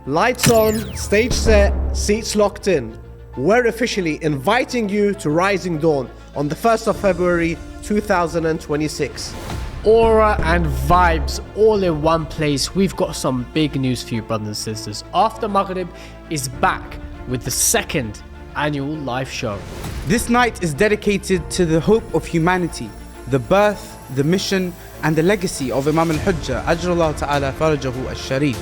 Lights on, stage set, seats locked in. We're officially inviting you to Rising Dawn on the 1st of February 2026. Aura and vibes all in one place. We've got some big news for you, brothers and sisters. After Maghrib is back with the second annual live show. This night is dedicated to the hope of humanity, the birth, the mission and the legacy of Imam al-Hujjah, Ajrullah Ta'ala Farajahu al-Sharif.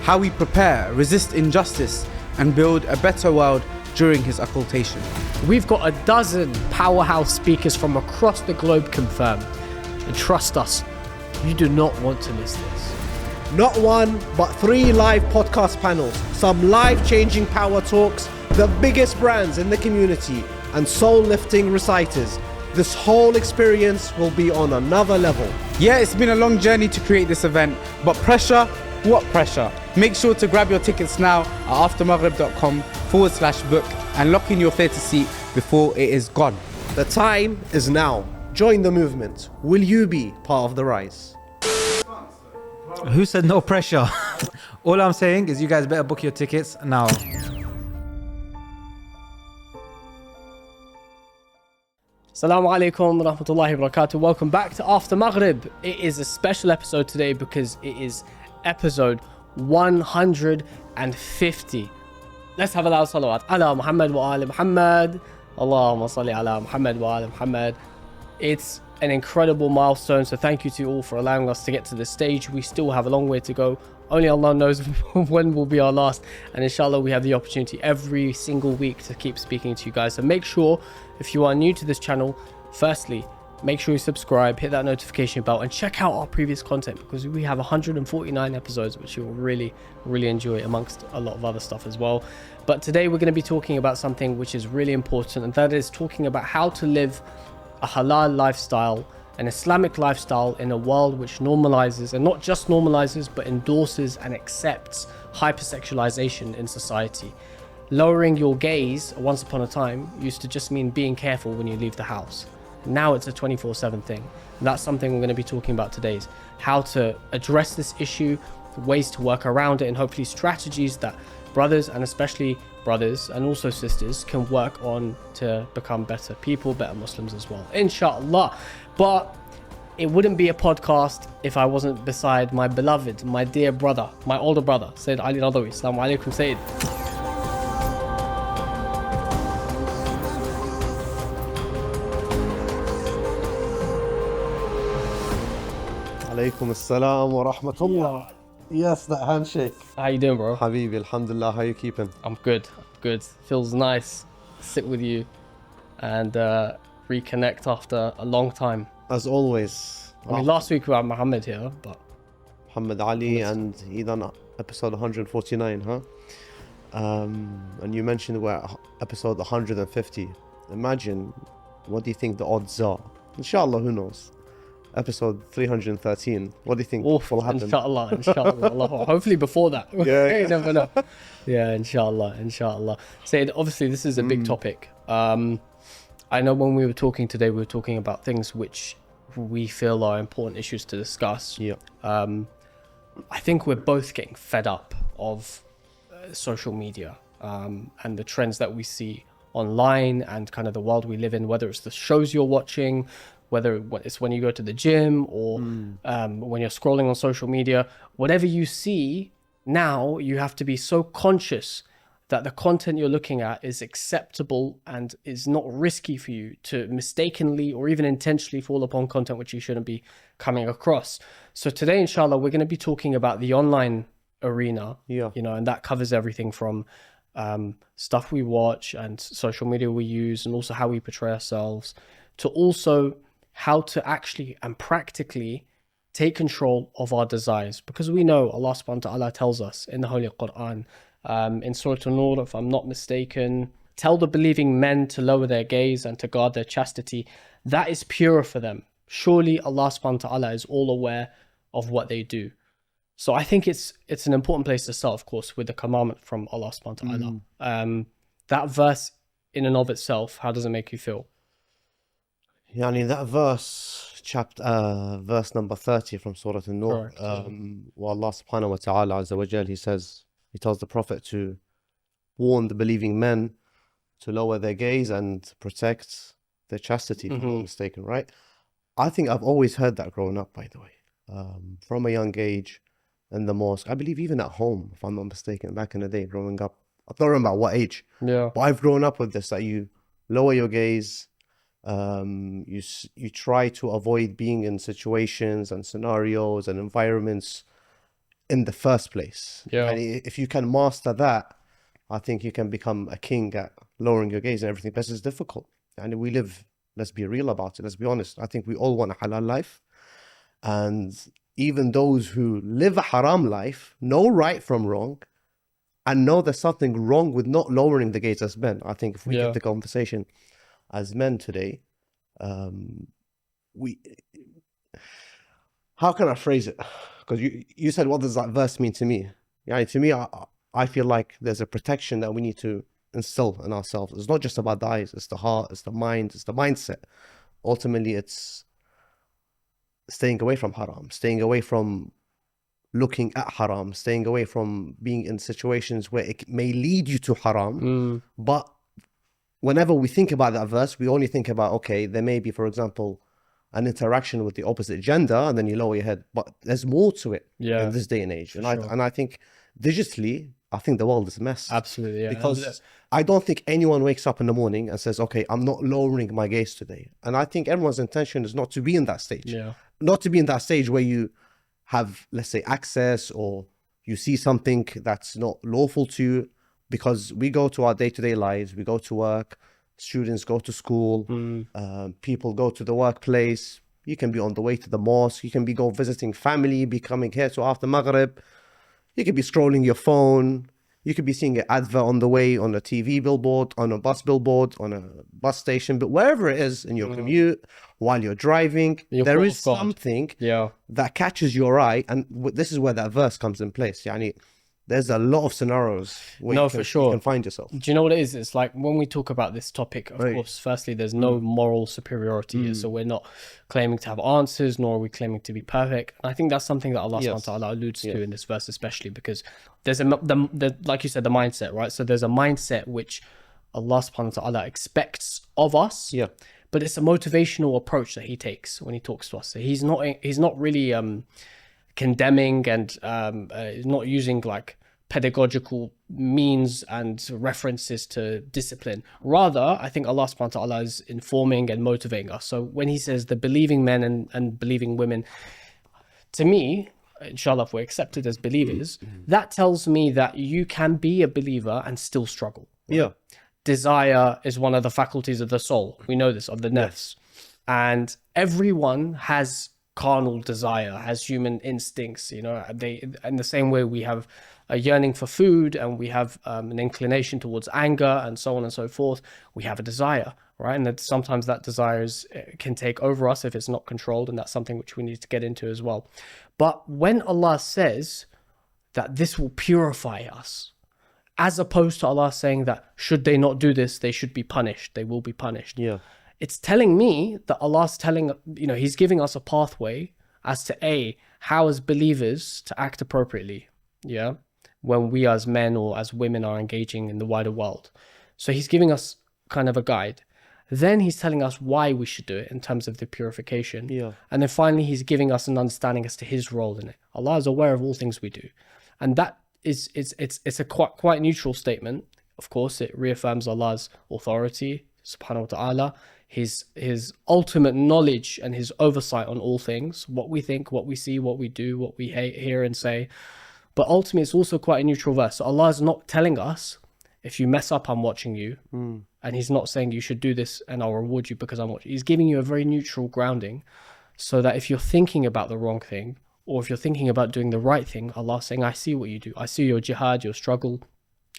How we prepare, resist injustice and build a better world during his occultation. We've got a dozen powerhouse speakers from across the globe confirmed. And trust us, you do not want to miss this. Not one, but 3 live podcast panels, some life-changing power talks, the biggest brands in the community, and soul-lifting reciters. This whole experience will be on another level. Yeah, it's been a long journey to create this event, but pressure? What pressure? Make sure to grab your tickets now at aftermaghrib.com/book and lock in your theatre seat before it is gone. The time is now. Join the movement. Will you be part of the rise? Who said no pressure? All I'm saying is you guys better book your tickets now. Assalamu alaikum wa rahmatullahi wa barakatuh. Welcome back to After Maghrib. It is a special episode today because it is episode 150. Let's have a loud salawat. Ala Muhammad wa ala Muhammad. Allahumma salli ala Muhammad wa ala Muhammad. It's an incredible milestone, so thank you to you all for allowing us to get to this stage. We still have a long way to go. Only Allah knows when will be our last, and inshallah we have the opportunity every single week to keep speaking to you guys. So make sure, if you are new to this channel, firstly, make sure you subscribe, hit that notification bell, and check out our previous content because we have 149 episodes which you will really enjoy, amongst a lot of other stuff as well. But today we're going to be talking about something which is really important, and that is talking about how to live a halal lifestyle, an Islamic lifestyle in a world which normalizes, and not just normalizes, but endorses and accepts hypersexualization in society. Lowering your gaze once upon a time used to just mean being careful when you leave the house. Now it's a 24/7 thing. And that's something we're going to be talking about today, is how to address this issue, ways to work around it, and hopefully strategies that brothers, and especially brothers and also sisters, can work on to become better people, better Muslims as well, inshallah. But it wouldn't be a podcast if I wasn't beside my beloved, my dear brother, my older brother, Sayyid Ali Radhawi. Assalamu alaikum, Sayyid. Alaikum assalam wa rahmatullah. Yes, that handshake. How you doing, bro? Habibi, alhamdulillah, how you keeping? I'm good. Feels nice to sit with you and reconnect after a long time. As always. I mean, last week we had Muhammad here, but Muhammad Ali, and he done episode 149, huh? And you mentioned we're at episode 150. Imagine, what do you think the odds are? Inshallah, who knows? Episode 313. What do you think will happen? Inshallah. Allah. Hopefully before that. Yeah. You never know. Yeah, inshallah. Sayyid, obviously this is a big topic. I know when we were talking today, we were talking about things which we feel are important issues to discuss. Yeah. I think we're both getting fed up of social media and the trends that we see online and kind of the world we live in, whether it's the shows you're watching, whether it's when you go to the gym or when you're scrolling on social media. Whatever you see now, you have to be so conscious that the content you're looking at is acceptable and is not risky for you to mistakenly or even intentionally fall upon content which you shouldn't be coming across. So today, inshallah, we're going to be talking about the online arena, and that covers everything from stuff we watch and social media we use, and also how we portray ourselves, to also how to actually and practically take control of our desires. Because we know Allah subhanahu wa ta'ala tells us in the Holy Quran, in Surah An-Nur, if I'm not mistaken, tell the believing men to lower their gaze and to guard their chastity. That is purer for them. Surely Allah subhanahu wa ta'ala is all aware of what they do. So I think it's an important place to start, of course, with the commandment from Allah subhanahu wa ta'ala. That verse in and of itself, how does it make you feel? Yani that verse, verse number 30 from Surah An-Nur, where Allah subhanahu wa ta'ala azza wa jal, he says He tells the Prophet to warn the believing men to lower their gaze and protect their chastity, if I'm not mistaken, right? I think I've always heard that growing up, by the way, from a young age in the mosque. I believe even at home, if I'm not mistaken, back in the day, growing up. I don't remember what age, but I've grown up with this, that you lower your gaze, you try to avoid being in situations and scenarios and environments in the first place. And if you can master that, I think you can become a king at lowering your gaze and everything. But it's difficult. And we live, let's be real about it, let's be honest. I think we all want a halal life. And even those who live a haram life know right from wrong and know there's something wrong with not lowering the gaze as men. I think if we get the conversation as men today, how can I phrase it? Because you said, what does that verse mean to me? Yeah, to me, I feel like there's a protection that we need to instill in ourselves. It's not just about the eyes, it's the heart, it's the mind, it's the mindset. Ultimately, it's staying away from haram, staying away from looking at haram, staying away from being in situations where it may lead you to haram. But whenever we think about that verse, we only think about, okay, there may be, for example, an interaction with the opposite gender, and then you lower your head. But there's more to it in this day and age. And I think digitally, I think the world is a mess. Absolutely, yeah. Because I don't think anyone wakes up in the morning and says, okay, I'm not lowering my gaze today. And I think everyone's intention is not to be in that stage. Not to be in that stage where you have, let's say, access, or you see something that's not lawful to you, because we go to our day-to-day lives, we go to work, students go to school, people go to the workplace, you can be on the way to the mosque, you can be visiting family, be coming here to After Maghrib, you could be scrolling your phone, you could be seeing an advert on the way, on a TV billboard, on a bus billboard, on a bus station, but wherever it is in your commute, while you're driving, there is something that catches your eye, and this is where that verse comes in place. Yani, there's a lot of scenarios where you can find yourself. Do you know what it is? It's like when we talk about this topic, of course, firstly, there's no moral superiority here. So we're not claiming to have answers, nor are we claiming to be perfect. And I think that's something that Allah subhanahu wa ta'ala alludes to in this verse, especially because there's like you said, the mindset, right? So there's a mindset which Allah subhanahu wa ta'ala expects of us. But it's a motivational approach that he takes when he talks to us. So he's not really condemning and not using like pedagogical means and references to discipline. Rather, I think Allah subhanahu wa ta'ala is informing and motivating us. So when he says the believing men and believing women, to me, inshallah, if we're accepted as believers, that tells me that you can be a believer and still struggle. Desire is one of the faculties of the soul. We know this, of the nafs. And everyone has carnal desire, has human instincts, you know, they, in the same way we have a yearning for food, and we have an inclination towards anger, and so on and so forth. We have a desire, right? And that sometimes that desire can take over us if it's not controlled, and that's something which we need to get into as well. But when Allah says that this will purify us, as opposed to Allah saying that should they not do this, they should be punished, they will be punished. It's telling me that Allah's telling, you know, he's giving us a pathway as to how as believers to act appropriately, when we as men or as women are engaging in the wider world. So he's giving us kind of a guide. Then he's telling us why we should do it in terms of the purification. And then finally, he's giving us an understanding as to his role in it. Allah is aware of all things we do. And that is, it's a quite neutral statement. Of course, it reaffirms Allah's authority, subhanahu wa ta'ala, his ultimate knowledge and his oversight on all things, what we think, what we see, what we do, what we hear and say. But ultimately, it's also quite a neutral verse. So Allah is not telling us, if you mess up, I'm watching you. And he's not saying you should do this and I'll reward you because I'm watching. He's giving you a very neutral grounding, so that if you're thinking about the wrong thing, or if you're thinking about doing the right thing, Allah's saying, I see what you do. I see your jihad, your struggle.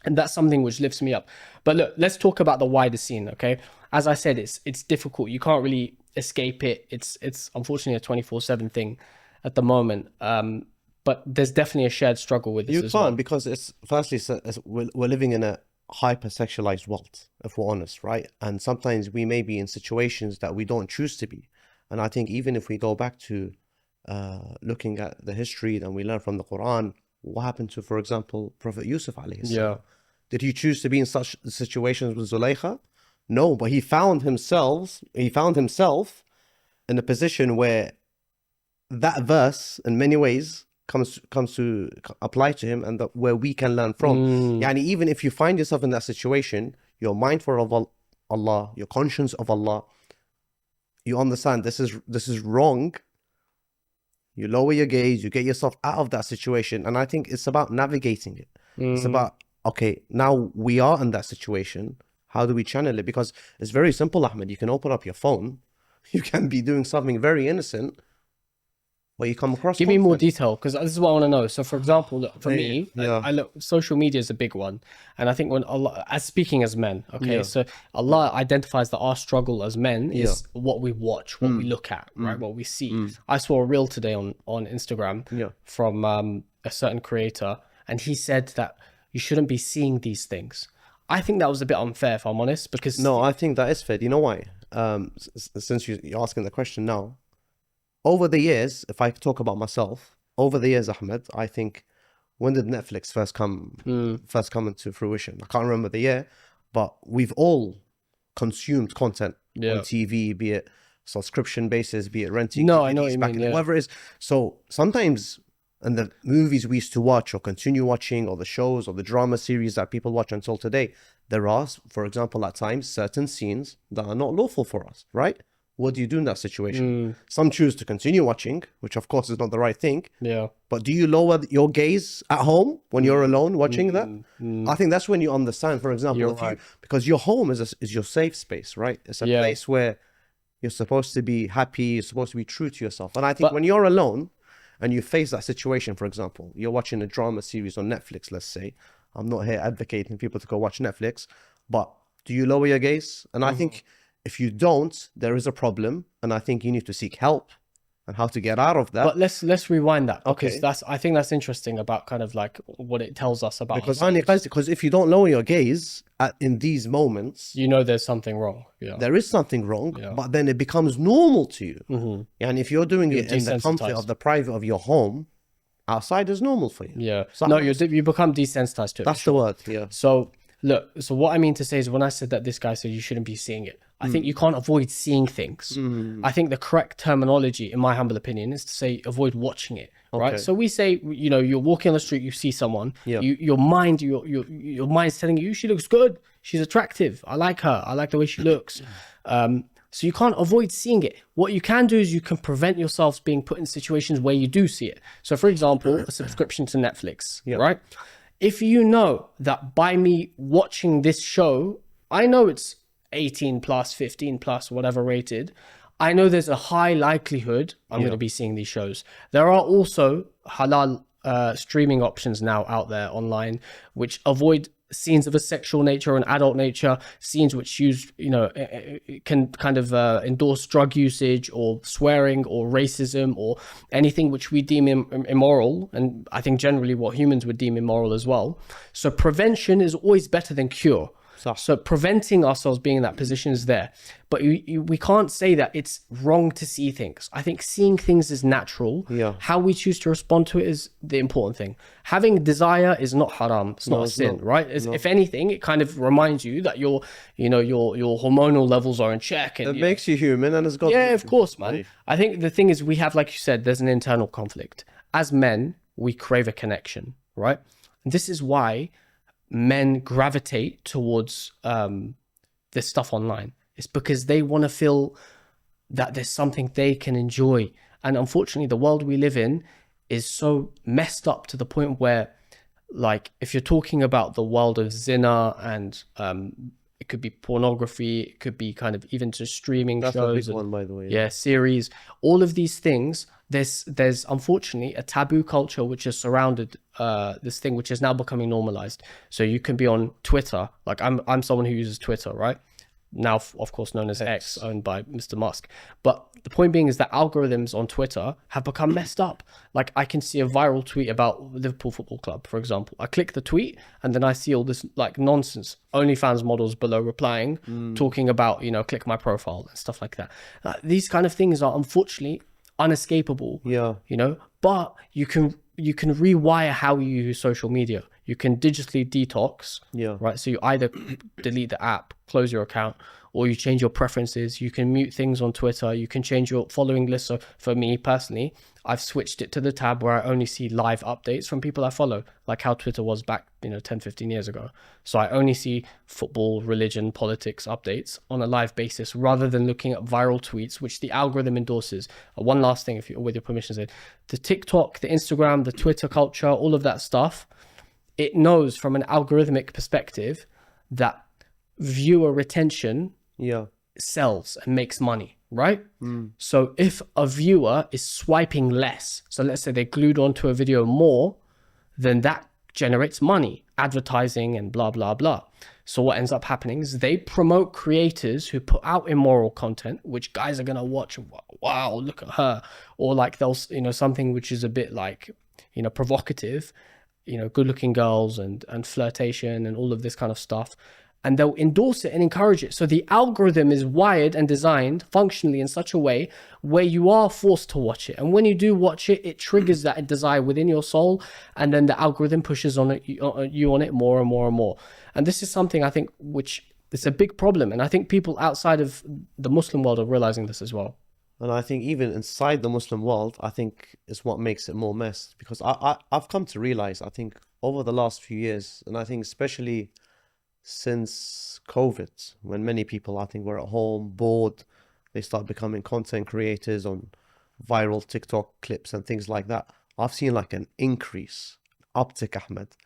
And that's something which lifts me up. But look, let's talk about the wider scene, okay? As I said, it's difficult. You can't really escape it. It's unfortunately a 24/7 thing at the moment. But there's definitely a shared struggle with this as well. You can't, because we're living in a hyper-sexualized world, if we're honest, right? And sometimes we may be in situations that we don't choose to be. And I think even if we go back to looking at the history, then we learn from the Quran, What happened to, for example, Prophet Yusuf alayhi salam? Yeah. Did he choose to be in such situations with Zulaykha? No, but he found himself in a position where that verse in many ways comes to apply to him, and where we can learn from. Yani even if you find yourself in that situation, you're mindful of Allah, you're conscious of Allah, you understand this is wrong, you lower your gaze, you get yourself out of that situation. And I think it's about navigating it. It's about, okay, now we are in that situation, how do we channel it? Because it's very simple, Ahmed. You can open up your phone, you can be doing something very innocent, but you come across. Give me more detail, because this is what I want to know. So, for example, look, for me, Yeah. I look, social media is a big one, and I think when Allah, as speaking as men, okay, Yeah. so Allah identifies that our struggle as men is what we watch, what we look at, right, what we see. I saw a reel today on Instagram from a certain creator, and he said that you shouldn't be seeing these things. I think that was a bit unfair, if I'm honest, because No, I think that is fair. You know why? Since you're asking the question now, over the years, if I talk about myself, over the years, Ahmed, I think, when did Netflix first come into fruition? I can't remember the year, but we've all consumed content on TV, be it subscription basis, be it renting. No, DVDs I know what you back mean, in, whatever it is. So sometimes, in the movies we used to watch or continue watching, or the shows or the drama series that people watch until today, there are, for example, at times, certain scenes that are not lawful for us, right? What do you do in that situation? Some choose to continue watching, which of course is not the right thing. Yeah. But do you lower your gaze at home when you're alone watching that? I think that's when you understand, for example, because your home is your safe space, right? It's a place where you're supposed to be happy, you're supposed to be true to yourself. And I think when you're alone and you face that situation, for example, you're watching a drama series on Netflix, let's say. I'm not here advocating people to go watch Netflix, but do you lower your gaze? And I think if you don't, there is a problem, and I think you need to seek help and how to get out of that. But let's rewind that, because I think that's interesting about kind of like what it tells us about because if you don't lower your gaze in these moments, you know there's something wrong. There is something wrong, but then it becomes normal to you. And if you're doing it in the comfort of the private of your home, outside is normal for you. Yeah. So no, you become desensitized to it. That's the word. Yeah. So look, so what I mean to say is, when I said that this guy said you shouldn't be seeing it, I think you can't avoid seeing things. I think the correct terminology, in my humble opinion, is to say avoid watching it. Right. So we say, you know, you're walking on the street, you see someone, your mind's telling you she looks good, she's attractive, I like her, I like the way she looks. So you can't avoid seeing it. What you can do is you can prevent yourselves being put in situations where you do see it. So for example, a subscription to Netflix, right? If you know that by me watching this show, I know it's 18 plus, 15 plus, whatever rated, I know there's a high likelihood I'm going to be seeing these shows. There are also halal streaming options now out there online, which avoid scenes of a sexual nature or an adult nature, scenes which use, you know, can kind of endorse drug usage or swearing or racism or anything which we deem immoral. And I think generally what humans would deem immoral as well. So prevention is always better than cure. So preventing ourselves being in that position is there. But we can't say that it's wrong to see things. I think seeing things is natural. How we choose to respond to it is the important thing. Having desire is not haram. It's not a sin, right? If anything, it kind of reminds you that your hormonal levels are in check. And it makes you human, and it's got... Yeah, of course, man. I think the thing is, we have, like you said, there's an internal conflict. As men, we crave a connection, right? And this is why men gravitate towards this stuff online. It's because they want to feel that there's something they can enjoy. And unfortunately, the world we live in is so messed up to the point where, like, if you're talking about the world of Zina and it could be pornography, it could be kind of even just streaming shows. That's a big one, by the way. Yeah, series. All of these things, there's unfortunately a taboo culture which has surrounded this thing, which is now becoming normalized. So you can be on Twitter, like I'm someone who uses Twitter, right? Now, of course, known as X, owned by Mr. Musk. But the point being is that algorithms on Twitter have become messed up. Like, I can see a viral tweet about Liverpool Football Club, for example. I click the tweet and then I see all this like nonsense. OnlyFans models below replying, talking about, you know, click my profile and stuff like that. These kind of things are unfortunately unescapable. Yeah. You know, but you can rewire how you use social media. You can digitally detox. Yeah. Right. So you either delete the app, close your account, or you change your preferences. You can mute things on Twitter. You can change your following list. So for me personally, I've switched it to the tab where I only see live updates from people I follow, like how Twitter was back, 10, 15 years ago. So I only see football, religion, politics updates on a live basis rather than looking at viral tweets, which the algorithm endorses. One last thing, if you, with your permission, Zaid. The TikTok, the Instagram, the Twitter culture, all of that stuff, it knows from an algorithmic perspective that viewer retention sells and makes money, right? So if a viewer is swiping less, so let's say they're glued onto a video more, then that generates money, advertising and blah, blah, blah. So what ends up happening is they promote creators who put out immoral content, which guys are going to watch. Wow, look at her. Or like they'll, something which is a bit like, provocative, good looking girls and flirtation and all of this kind of stuff. And they'll endorse it and encourage it. So the algorithm is wired and designed functionally in such a way where you are forced to watch it. And when you do watch it, it triggers that desire within your soul. And then the algorithm pushes on it, you on it more and more and more. And this is something I think which is a big problem. And I think people outside of the Muslim world are realizing this as well. And I think even inside the Muslim world, I think is what makes it more messed. Because I've come to realize, I think over the last few years, and I think especially since COVID, when many people, I think, were at home, bored, they start becoming content creators on viral TikTok clips and things like that. I've seen like an increase, uptick, Ahmed,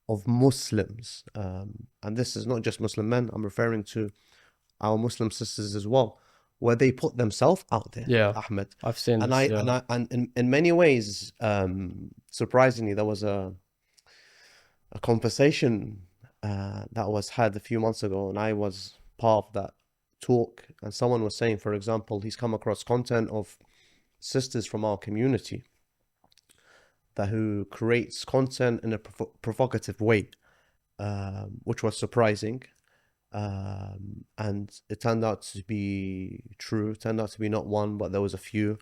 of Muslims. And this is not just Muslim men. I'm referring to our Muslim sisters as well, where they put themselves out there. Yeah, Ahmed. I've seen and this, and in many ways, surprisingly, there was a conversation that was had a few months ago, and I was part of that talk, and someone was saying, for example, he's come across content of sisters from our community that who creates content in a provocative way, which was surprising, and it turned out to be true. It turned out to be not one, but there was a few,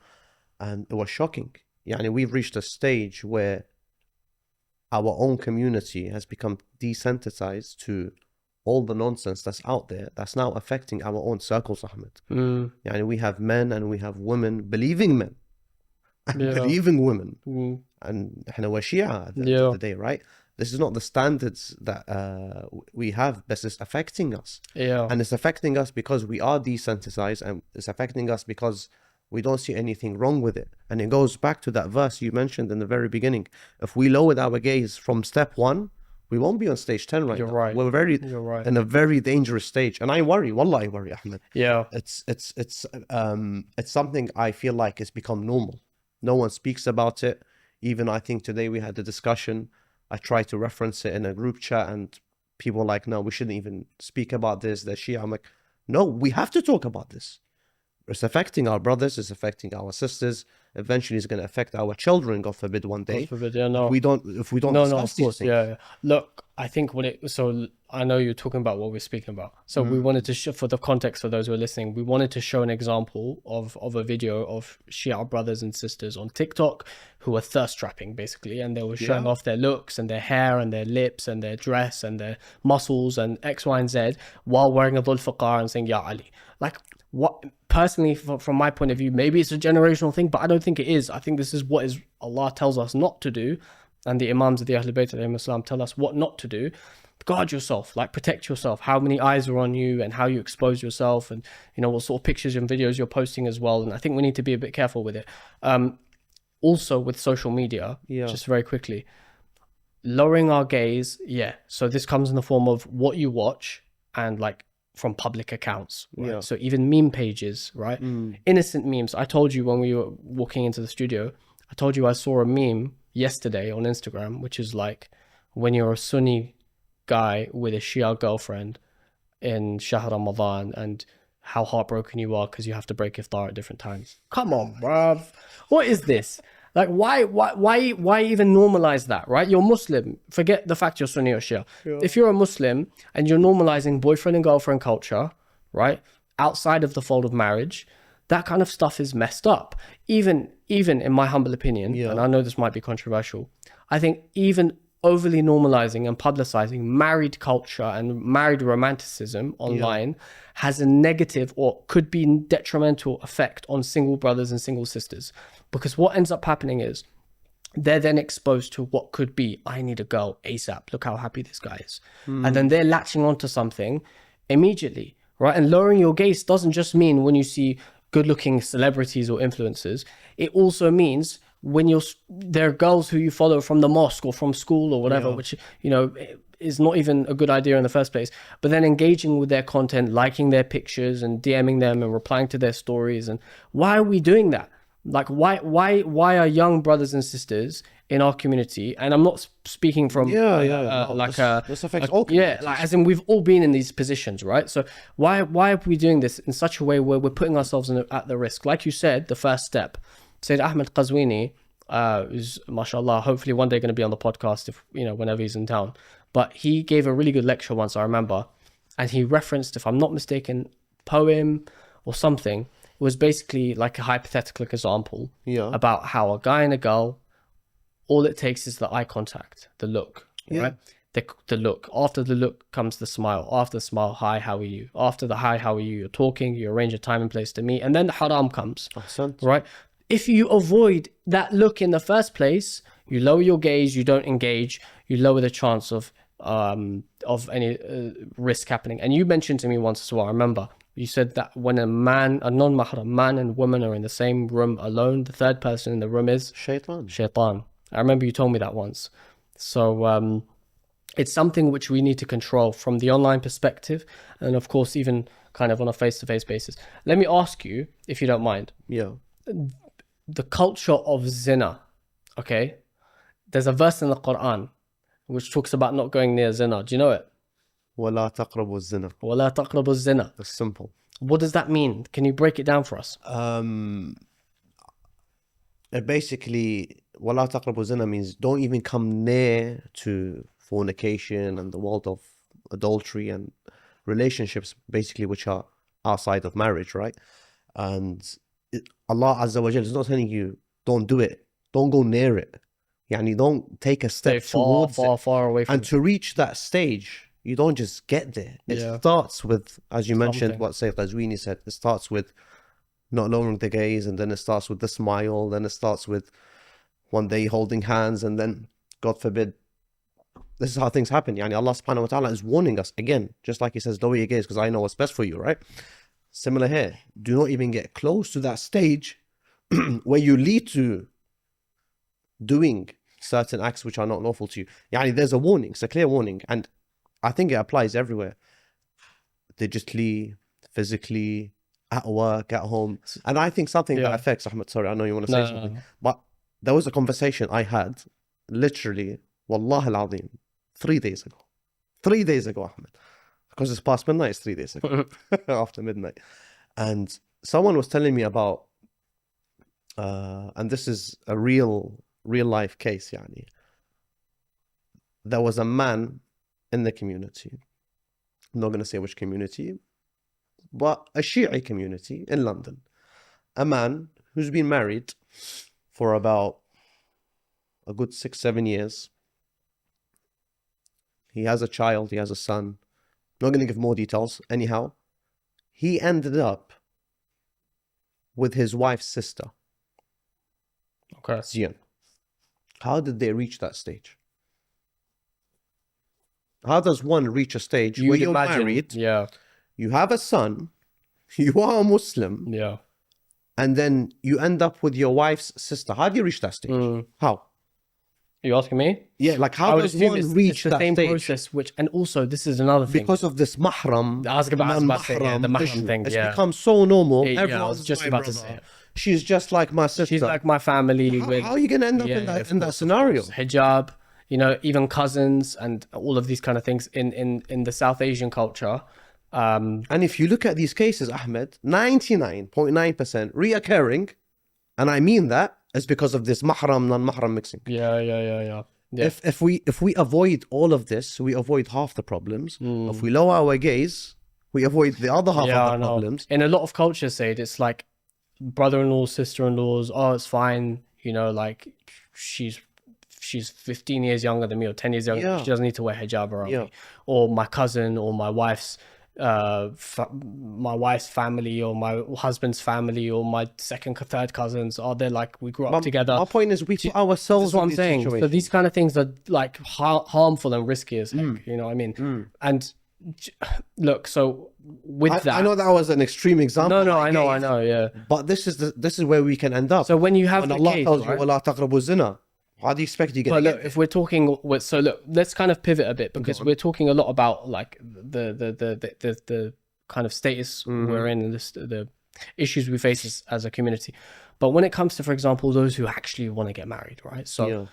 and it was shocking. We've reached a stage where our own community has become desensitized to all the nonsense that's out there that's now affecting our own circles, Ahmed. We have men and we have women, believing men and believing women. And we're Shia at the end of the day, right? This is not the standards that we have, but it's affecting us. And it's affecting us because we are desensitized, and it's affecting us because we don't see anything wrong with it. And it goes back to that verse you mentioned in the very beginning. If we lowered our gaze from step 1, we won't be on stage 10 right now. Right. We're in a very dangerous stage. And I worry, wallah, I worry, Ahmed. Yeah. It's something I feel like it's become normal. No one speaks about it. Even I think today we had a discussion. I tried to reference it in a group chat, and people were like, no, we shouldn't even speak about this. The Shia. I'm like, no, we have to talk about this. It's affecting our brothers, it's affecting our sisters. Eventually it's going to affect our children, God forbid, one day. God forbid, no. If we don't discuss these things. Yeah. Look, I think so I know you're talking about what we're speaking about. So we wanted to for the context for those who are listening, we wanted to show an example of a video of Shia brothers and sisters on TikTok who were thirst trapping, basically, and they were showing off their looks and their hair and their lips and their dress and their muscles and X, Y, and Z while wearing a dhul faqar and saying, Ya Ali. Like, what personally, from my point of view, maybe it's a generational thing, but I don't think it is. I think this is what Allah tells us not to do, and the Imams of the Ahlul Bayt alayhim as-salam tell us what not to do. Guard yourself, like protect yourself, how many eyes are on you and how you expose yourself, and what sort of pictures and videos you're posting as well. And I think we need to be a bit careful with it. Also with social media, just very quickly, lowering our gaze. So this comes in the form of what you watch and like from public accounts, right? So even meme pages, right? Innocent memes. I told you when we were walking into the studio, I told you I saw a meme yesterday on Instagram, which is like when you're a Sunni guy with a Shia girlfriend in Shahr Ramadan and how heartbroken you are because you have to break iftar at different times. Come on, bruv. What is this? Like, why even normalize that, right? You're Muslim. Forget the fact you're Sunni or Shia. If you're a Muslim and you're normalizing boyfriend and girlfriend culture, right, outside of the fold of marriage, that kind of stuff is messed up. Even in my humble opinion, Yeah. and I know this might be controversial, I think even overly normalizing and publicizing married culture and married romanticism online has a negative or could be detrimental effect on single brothers and single sisters. Because what ends up happening is they're then exposed to what could be, I need a girl ASAP. Look how happy this guy is. And then they're latching onto something immediately, right? And lowering your gaze doesn't just mean when you see good-looking celebrities or influencers. It also means when there are girls who you follow from the mosque or from school or whatever, which, you know, is not even a good idea in the first place. But then engaging with their content, liking their pictures and DMing them and replying to their stories. And why are we doing that? Like, why are young brothers and sisters in our community, and I'm not speaking from this affects all communities. like as in we've all been in these positions, right? So why are we doing this in such a way where we're putting ourselves at the risk? Like you said, the first step. Said Ahmed Qazwini is, mashallah, hopefully one day going to be on the podcast, if you know, whenever he's in town. But he gave a really good lecture once, I remember, and he referenced, if I'm not mistaken, poem or something. It was basically like a hypothetical example about how a guy and a girl, all it takes is the eye contact, the look, right? The look. After the look comes the smile. After the smile, hi, how are you? After the hi, how are you? You're talking, you arrange a time and place to meet, and then the haram comes, right? If you avoid that look in the first place, you lower your gaze, you don't engage, you lower the chance of any risk happening. And you mentioned to me once as well, I remember, you said that when a non-mahram man and woman are in the same room alone, the third person in the room is shaitan. I remember you told me that once. So it's something which we need to control from the online perspective, and of course even kind of on a face-to-face basis. Let me ask you, if you don't mind. The culture of zina, okay? There's a verse in the Quran which talks about not going near zina. Do you know it? وَلَا تَقْرَبُوا الزِّنَا. وَلَا تَقْرَبُوا الزِّنَا. It's simple. What does that mean? Can you break it down for us? Basically, وَلَا تَقْرَبُوا الزِّنَا means don't even come near to fornication and the world of adultery and relationships, basically, which are outside of marriage, right? And Allah Azza wa Jal is not telling you, don't do it. Don't go near it. Yani don't take a step towards it. Far away from it. And to reach that stage, you don't just get there. It starts with, as you mentioned, what Sayyid Qazwini said, it starts with not lowering the gaze, and then it starts with the smile, then it starts with one day holding hands, and then, God forbid, this is how things happen. Yani Allah subhanahu wa ta'ala is warning us, again, just like he says, lower your gaze because I know what's best for you, right? Similar here. Do not even get close to that stage where you lead to doing certain acts which are not lawful to you. Yani there's a warning, it's a clear warning, and I think it applies everywhere. Digitally, physically, at work, at home. And I think something that affects, Ahmed, sorry, I know you want to say something. But there was a conversation I had, literally, Wallah al-Azim, 3 days ago. 3 days ago, Ahmed. Because it's past midnight, it's 3 days ago. After midnight. And someone was telling me about, and this is a real life case, yani. There was a man in the community, I'm not going to say which community, but a Shia community in London. A man who's been married for about a good 6-7 years. He has a child, he has a son. I'm not going to give more details. Anyhow, he ended up with his wife's sister. Okay. Zina. How did they reach that stage? How does one reach a stage where you're married, you have a son, you are a Muslim, and then you end up with your wife's sister? How do you reach that stage? How? Are you asking me? Yeah, like how does one reach that stage? Process, and also this is another thing. Because of this mahram, I was about to say, the mahram thing. It's become so normal. I was just about to say it. She's just like my sister. She's like my family. How are you going to end up in that scenario? Hijab, you know, even cousins and all of these kind of things in the South Asian culture. And if you look at these cases, Ahmed, 99.9% reoccurring, and I mean that, is because of this mahram, non-mahram mixing. Yeah. If we avoid all of this, we avoid half the problems. If we lower our gaze, we avoid the other half of the problems. In a lot of cultures, Said, it's like brother-in-laws, sister-in-laws, oh, it's fine, you know, like she's 15 years younger than me or 10 years younger. Yeah. She doesn't need to wear hijab around Yeah. me. Or my cousin or my wife's family or my husband's family or my second, third cousins. Are they like, we grew up together. My point is we put ourselves That's what in I'm these saying. So situations. these kind of things are like harmful and risky as heck. You know what I mean? And look, so with that, I know that was an extreme example. no, I know, yeah. But this is where we can end up. So when you have when the Allah case, tells right? you, "Allah taqrabu zina," how do you expect you get? But look, if we're talking, so look, let's kind of pivot a bit because we're talking a lot about like the kind of status we're in and the issues we face as a community. But when it comes to, for example, those who actually want to get married, right? So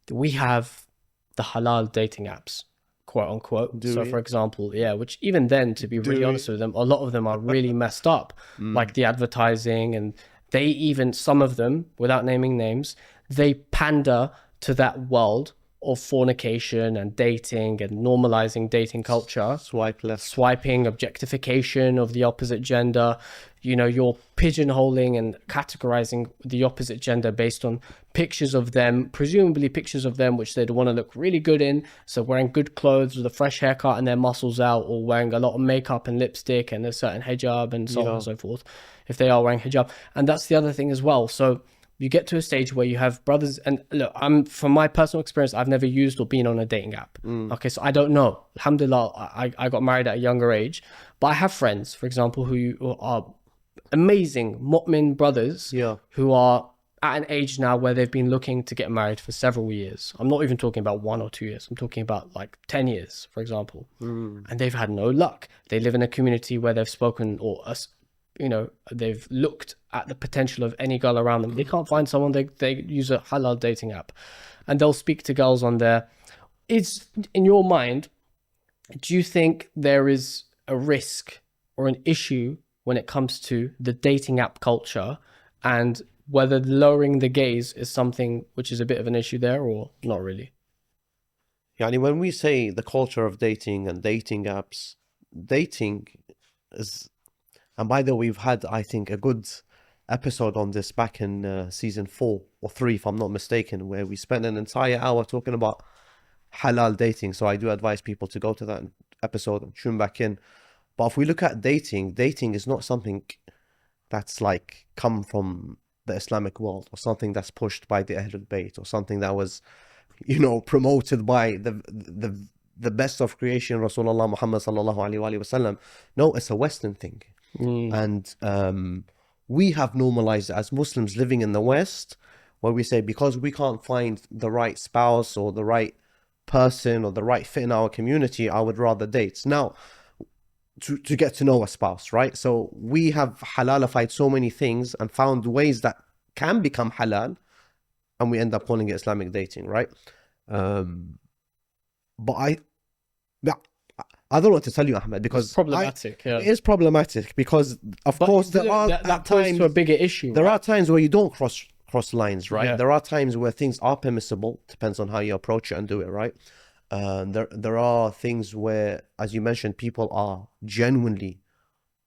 we have the halal dating apps, quote unquote. For example, which even then, to be really honest with them, a lot of them are really messed up, like the advertising, and they even, some of them, without naming names, they pander to that world of fornication and dating and normalizing dating culture. Swipe left. Swiping, objectification of the opposite gender. You know, you're pigeonholing and categorizing the opposite gender based on pictures of them, presumably pictures of them which they'd want to look really good in. So wearing good clothes with a fresh haircut and their muscles out, or wearing a lot of makeup and lipstick and a certain hijab and so on and so forth, if they are wearing hijab. And that's the other thing as well. So you get to a stage where you have brothers, and look, from my personal experience, I've never used or been on a dating app. Okay, so I don't know. Alhamdulillah, I got married at a younger age, but I have friends, for example, who are amazing mu'min brothers who are at an age now where they've been looking to get married for several years. I'm not even talking about 1 or 2 years. I'm talking about like 10 years, for example. And they've had no luck. They live in a community where they've spoken you know, they've looked at the potential of any girl around them. They can't find someone. They use a halal dating app, and they'll speak to girls on there. It's, in your mind, do you think there is a risk or an issue when it comes to the dating app culture, and whether lowering the gaze is something which is a bit of an issue there, or not really? Yani when we say the culture of dating and dating apps, dating is, and by the way, we've had, I think, a good episode on this back in season 4 or 3, if I'm not mistaken, where we spent an entire hour talking about halal dating. So I do advise people to go to that episode and tune back in. But if we look at dating is not something that's like come from the Islamic world, or something that's pushed by the Ahlul Bayt, or something that was, you know, promoted by the best of creation, Rasulullah Muhammad sallallahu alaihi wasallam. No, it's a Western thing. And we have normalized it as Muslims living in the West, where we say, because we can't find the right spouse or the right person or the right fit in our community, I would rather date. Now, to get to know a spouse, right? So we have halalified so many things and found ways that can become halal, and we end up calling it Islamic dating, right? But I don't know what to tell you, Ahmed, because It's problematic. it is problematic, because of course there are that points to a bigger issue. There are times where you don't cross lines, right? Yeah. There are times where things are permissible, depends on how you approach it and do it, right? There are things where, as you mentioned, people are genuinely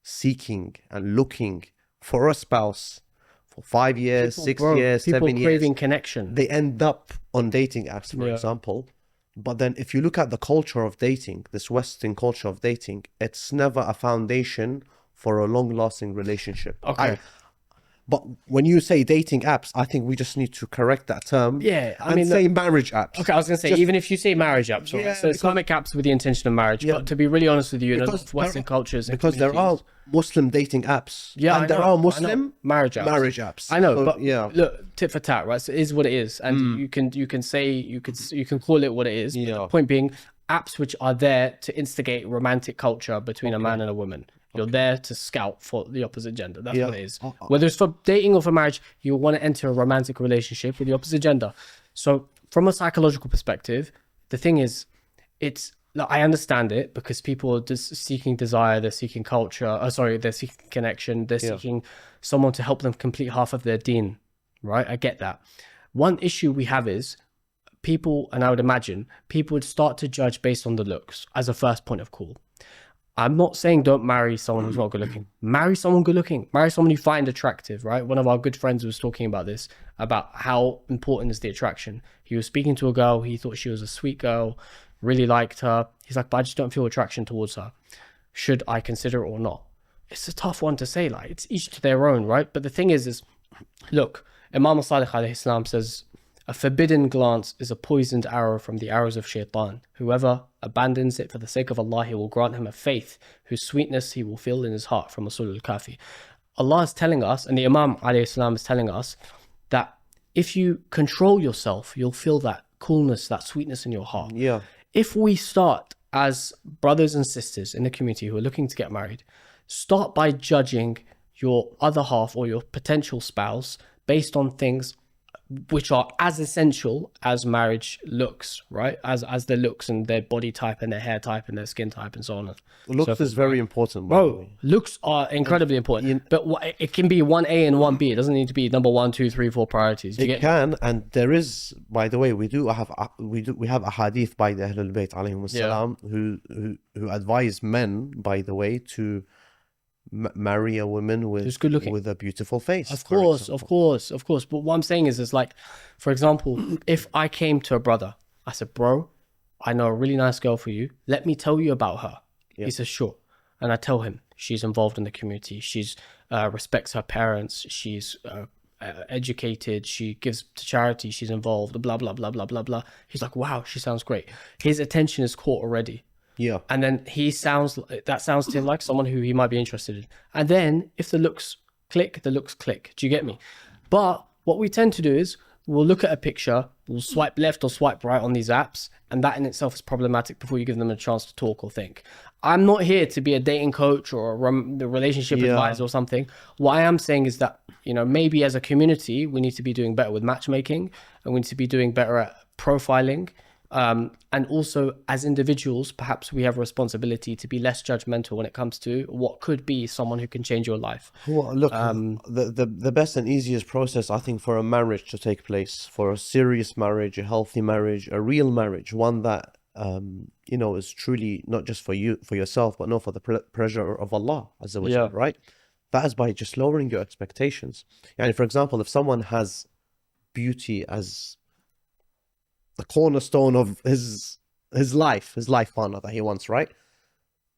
seeking and looking for a spouse for 5 years, 6 years, 7 years. People craving connection. They end up on dating apps, for example. But then if you look at the culture of dating, this Western culture of dating, it's never a foundation for a long-lasting relationship. Okay. But when you say dating apps, I think we just need to correct that term. Yeah, I and mean, say marriage apps. Okay, I was going to say, even if you say marriage apps, right? So Islamic apps with the intention of marriage. But to be really honest with you, in Western cultures, because there are Muslim dating apps. Yeah, and there are Muslim marriage apps. I know, So, but look, tit for tat, right? So it is what it is, and you can call it what it is. Yeah. But the point being, apps which are there to instigate romantic culture between a man and a woman. You're there to scout for the opposite gender. That's what it is. Whether it's for dating or for marriage, you want to enter a romantic relationship with the opposite gender. So from a psychological perspective, the thing is, I understand it, because people are just seeking desire, they're seeking culture, they're seeking connection, they're seeking someone to help them complete half of their deen, right? I get that. One issue we have is people, and I would imagine, people would start to judge based on the looks as a first point of call. I'm not saying don't marry someone who's not good looking. Marry someone good looking. Marry someone you find attractive, right? One of our good friends was talking about this, about how important is the attraction. He was speaking to a girl. He thought she was a sweet girl, really liked her. He's like, but I just don't feel attraction towards her. Should I consider it or not? It's a tough one to say. Like, it's each to their own, right? But the thing is look, Imam Salih alayhi salam says, a forbidden glance is a poisoned arrow from the arrows of shaitan. Whoever abandons it for the sake of Allah, He will grant him a faith whose sweetness he will feel in his heart, from Rasul al-Kafi. Allah is telling us, and the Imam alayhi salam is telling us, that if you control yourself, you'll feel that coolness, that sweetness in your heart. Yeah. If we start as brothers and sisters in the community who are looking to get married, start by judging your other half or your potential spouse based on things which are as essential as marriage looks, right? As their looks and their body type and their hair type and their skin type and so on. Looks is very important, by the Bro, way. looks are incredibly important, but it can be 1A and 1B. It doesn't need to be number 1, 2, 3, 4 priorities. Do you It can, and there is, by the way, we have a hadith by the Ahlul Bayt alayhim salam who advise men, by the way, to marry a woman Who's good looking, with a beautiful face. Of course. But what I'm saying is like, for example, if I came to a brother, I said, bro, I know a really nice girl for you. Let me tell you about her. Yeah. He says, sure. And I tell him she's involved in the community. She's respects her parents. She's educated. She gives to charity. She's involved. Blah, blah, blah, blah, blah, blah. He's like, wow, she sounds great. His attention is caught already. Yeah. And then that sounds to him like someone who he might be interested in. And then if the looks click, the looks click. Do you get me? But what we tend to do is we'll look at a picture, we'll swipe left or swipe right on these apps, and that in itself is problematic before you give them a chance to talk or think. I'm not here to be a dating coach or a relationship advisor or something. What I am saying is that, you know, maybe as a community, we need to be doing better with matchmaking, and we need to be doing better at profiling. And also as individuals, perhaps we have a responsibility to be less judgmental when it comes to what could be someone who can change your life. Well, look, the best and easiest process, I think, for a marriage to take place, for a serious marriage, a healthy marriage, a real marriage, one that, you know, is truly not just for you, for yourself, but no, for the pleasure of Allah, Azza wa Jal, right? That is by just lowering your expectations. And for example, if someone has beauty as the cornerstone of his life partner that he wants, right?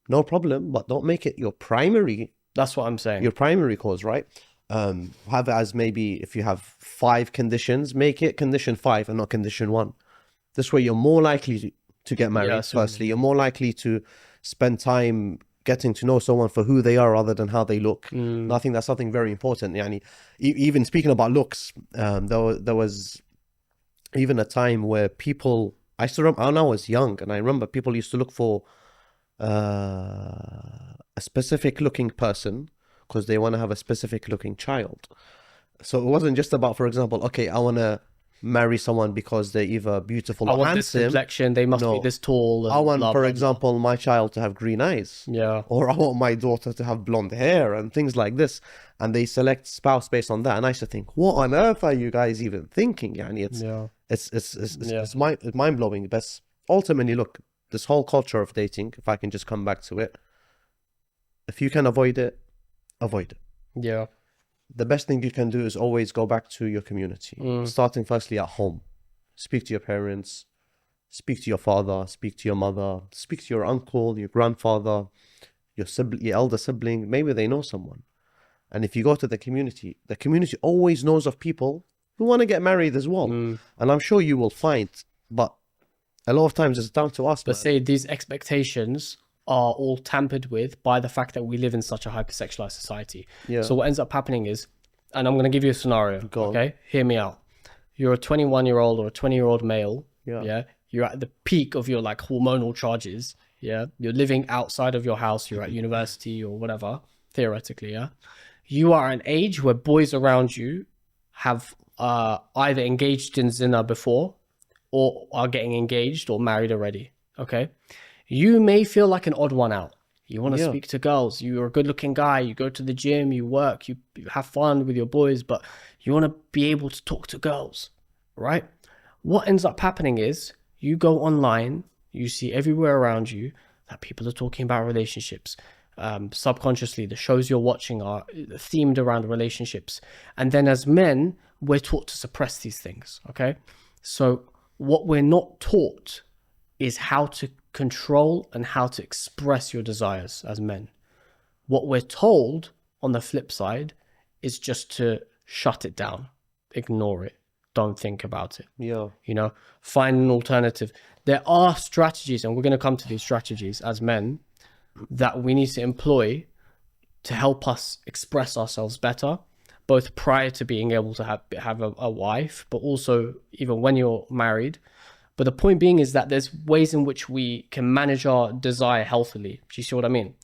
No problem, but don't make it your primary. That's what I'm saying. Your primary cause, right? Have it as maybe if you have 5 conditions, make it condition 5 and not condition 1. This way you're more likely to get married. Firstly, you're more likely to spend time getting to know someone for who they are rather than how they look. And I think that's something very important. Yani, even speaking about looks, there was even a time where people, I still remember, when I was young, and I remember people used to look for a specific looking person because they want to have a specific looking child. So it wasn't just about, for example, okay, I want to marry someone because they're either beautiful or handsome. This complexion, they must be this tall. I want, for example, my child to have green eyes. Yeah. Or I want my daughter to have blonde hair and things like this. And they select spouse based on that. And I used to think, what on earth are you guys even thinking? Yani it's mind blowing. But ultimately, look, this whole culture of dating, if I can just come back to it, if you can avoid it, avoid it. Yeah. The best thing you can do is always go back to your community, starting firstly at home. Speak to your parents, speak to your father, speak to your mother, speak to your uncle, your grandfather, your elder sibling. Maybe they know someone. And if you go to the community always knows of people who want to get married as well. And I'm sure you will find, but a lot of times it's down to us. But say these expectations are all tampered with by the fact that we live in such a hypersexualized society. So what ends up happening is, and I'm going to give you a scenario, okay? Hear me out. You're a 21-year-old or a 20-year-old male, You're at the peak of your like hormonal charges, You're living outside of your house, you're at university or whatever, theoretically, You are at an age where boys around you have either engaged in zina before or are getting engaged or married already, okay? You may feel like an odd one out. You want to speak to girls. You're a good looking guy. You go to the gym, you work, you have fun with your boys, but you want to be able to talk to girls, right? What ends up happening is you go online, you see everywhere around you that people are talking about relationships. Subconsciously, the shows you're watching are themed around relationships. And then as men, we're taught to suppress these things, okay? So what we're not taught is how to control and how to express your desires as men. What we're told on the flip side is just to shut it down, ignore it, don't think about it. Yeah. You know, find an alternative. There are strategies, and we're going to come to these strategies as men, that we need to employ to help us express ourselves better, both prior to being able to have a wife, but also even when you're married. But the point being is that there's ways in which we can manage our desire healthily. Do you see what I mean?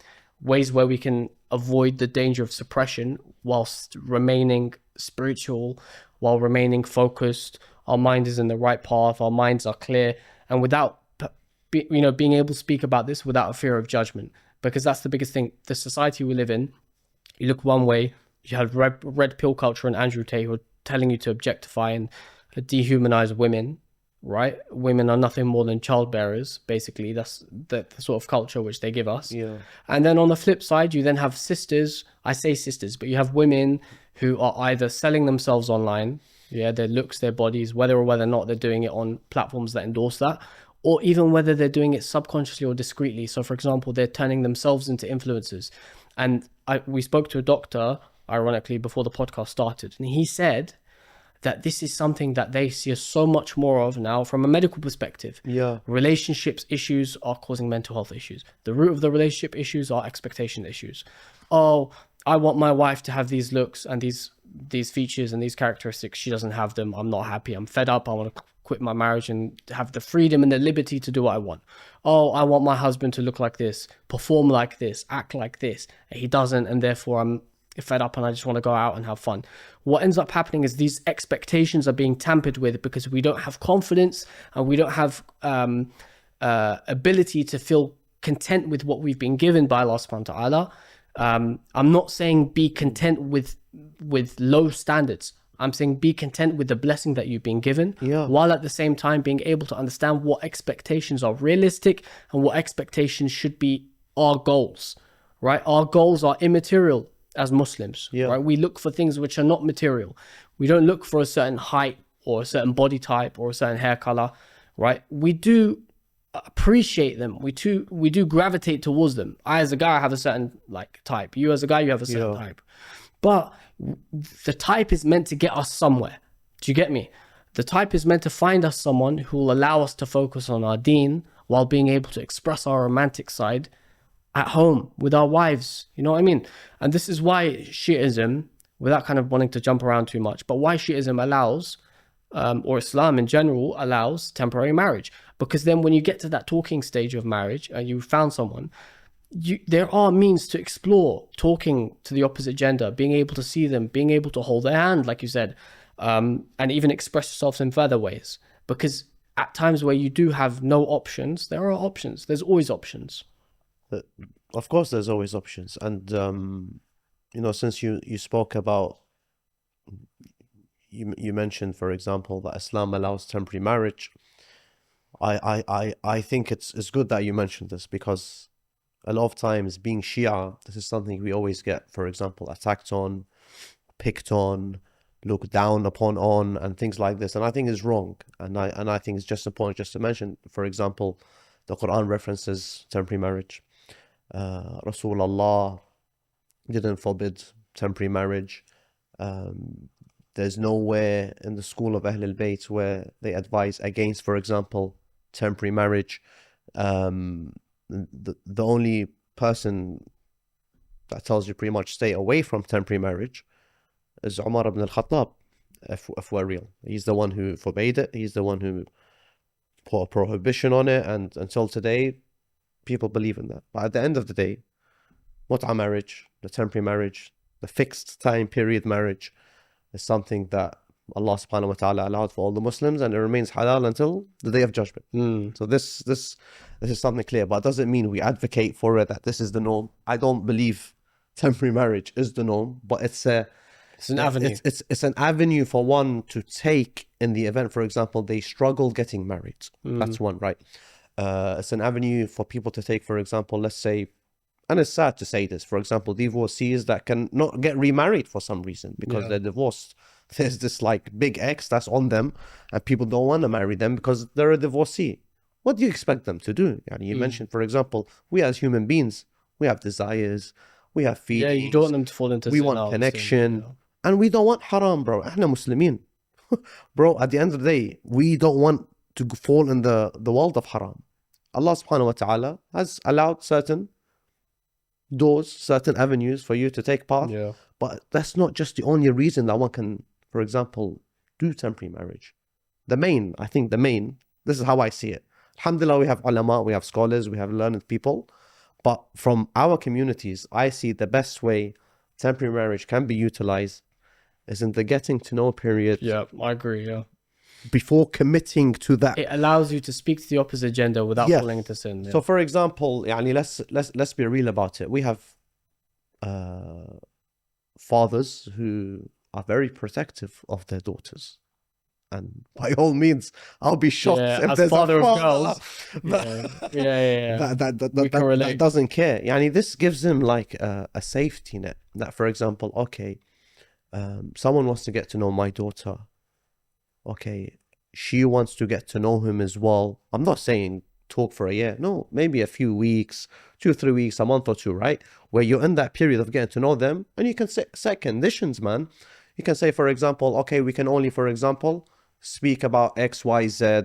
Ways where we can avoid the danger of suppression whilst remaining spiritual, while remaining focused. Our mind is in the right path. Our minds are clear. And without, being able to speak about this without a fear of judgment, because that's the biggest thing. The society we live in, you look one way, you have red pill culture and Andrew Tate who are telling you to objectify and dehumanize women, right? Women are nothing more than childbearers, basically. That's the sort of culture which they give us. Yeah. And then on the flip side, you then have sisters, I say sisters, but you have women who are either selling themselves online, their looks, their bodies, whether or not they're doing it on platforms that endorse that, or even whether they're doing it subconsciously or discreetly. So for example, they're turning themselves into influencers. And we spoke to a doctor, ironically, before the podcast started, and he said that this is something that they see so much more of now from a medical perspective. Yeah. Relationships issues are causing mental health issues. The root of the relationship issues are expectation issues. Oh, I want my wife to have these looks and these features and these characteristics. She doesn't have them. I'm not happy. I'm fed up. I want to quit my marriage and have the freedom and the liberty to do what I want. Oh, I want my husband to look like this, perform like this, act like this. He doesn't, and therefore I'm fed up and I just want to go out and have fun. What ends up happening is these expectations are being tampered with because we don't have confidence and we don't have ability to feel content with what we've been given by Allah subhanahu wa ta'ala. I'm not saying be content with low standards. I'm saying be content with the blessing that you've been given, while at the same time being able to understand what expectations are realistic and what expectations should be our goals, right? Our goals are immaterial as Muslims, right? We look for things which are not material. We don't look for a certain height or a certain body type or a certain hair color, right? We do appreciate them. We do gravitate towards them. I as a guy have a certain type. You as a guy, you have a certain type. But the type is meant to get us somewhere. Do you get me? The type is meant to find us someone who will allow us to focus on our deen while being able to express our romantic side at home with our wives. You know what I mean? And this is why Shiism, without kind of wanting to jump around too much, but why Shiism allows, or Islam in general allows temporary marriage. Because then when you get to that talking stage of marriage and you found someone, there are means to explore talking to the opposite gender, being able to see them, being able to hold their hand, like you said, and even express yourself in further ways. Because at times where you do have no options, there are options. There's always options. Of course, there's always options. And, since you spoke about, you mentioned, for example, that Islam allows temporary marriage. I think it's good that you mentioned this, because a lot of times being Shia, this is something we always get, for example, attacked on, picked on, looked down upon on, and things like this. And I think it's wrong. And I think it's just important just to mention, for example, the Quran references temporary marriage. Rasulullah didn't forbid temporary marriage. There's nowhere in the school of Ahl al-Bayt where they advise against, for example, temporary marriage. The only person that tells you pretty much stay away from temporary marriage is Umar ibn al-Khattab, if we're real. He's the one who forbade it. He's the one who put a prohibition on it, and until today, people believe in that. But at the end of the day, Mutah marriage, the temporary marriage, the fixed time period marriage is something that Allah subhanahu wa ta'ala allowed for all the Muslims, and it remains halal until the day of judgment. So this is something clear, but it doesn't mean we advocate for it, that this is the norm. I don't believe temporary marriage is the norm, but it's an avenue. It's an avenue for one to take in the event, for example, they struggle getting married. That's one, right? It's an avenue for people to take, for example, let's say, and it's sad to say this, for example, divorcees that can not get remarried for some reason because they're divorced. There's this like big X that's on them, and people don't want to marry them because they're a divorcee. What do you expect them to do? You mentioned, for example, we as human beings, we have desires, we have feelings. Yeah, you don't want them to fall into we sin want now, connection, so, and we don't want haram, bro. Ahna Muslimin. Bro, at the end of the day, we don't want to fall in the world of haram. Allah subhanahu wa ta'ala has allowed certain doors, certain avenues for you to take part. Yeah. But that's not just the only reason that one can, for example, do temporary marriage. I think the main, this is how I see it. Alhamdulillah, we have ulama, we have scholars, we have learned people. But from our communities, I see the best way temporary marriage can be utilized is in the getting to know period. Yeah, I agree, yeah. Before committing to that. It allows you to speak to the opposite gender without falling into sin. Yeah. So for example, let's be real about it. We have fathers who are very protective of their daughters. And by all means, I'll be shocked if as there's father a of father girls. that doesn't care. This gives them like a safety net. That, for example, okay, someone wants to get to know my daughter. Okay, she wants to get to know him as well. I'm not saying talk for a year. No, maybe a few weeks, 2-3 weeks, a month or two, right? Where you're in that period of getting to know them, and you can set conditions, man. You can say, for example, okay, we can only, for example, speak about X, Y, Z.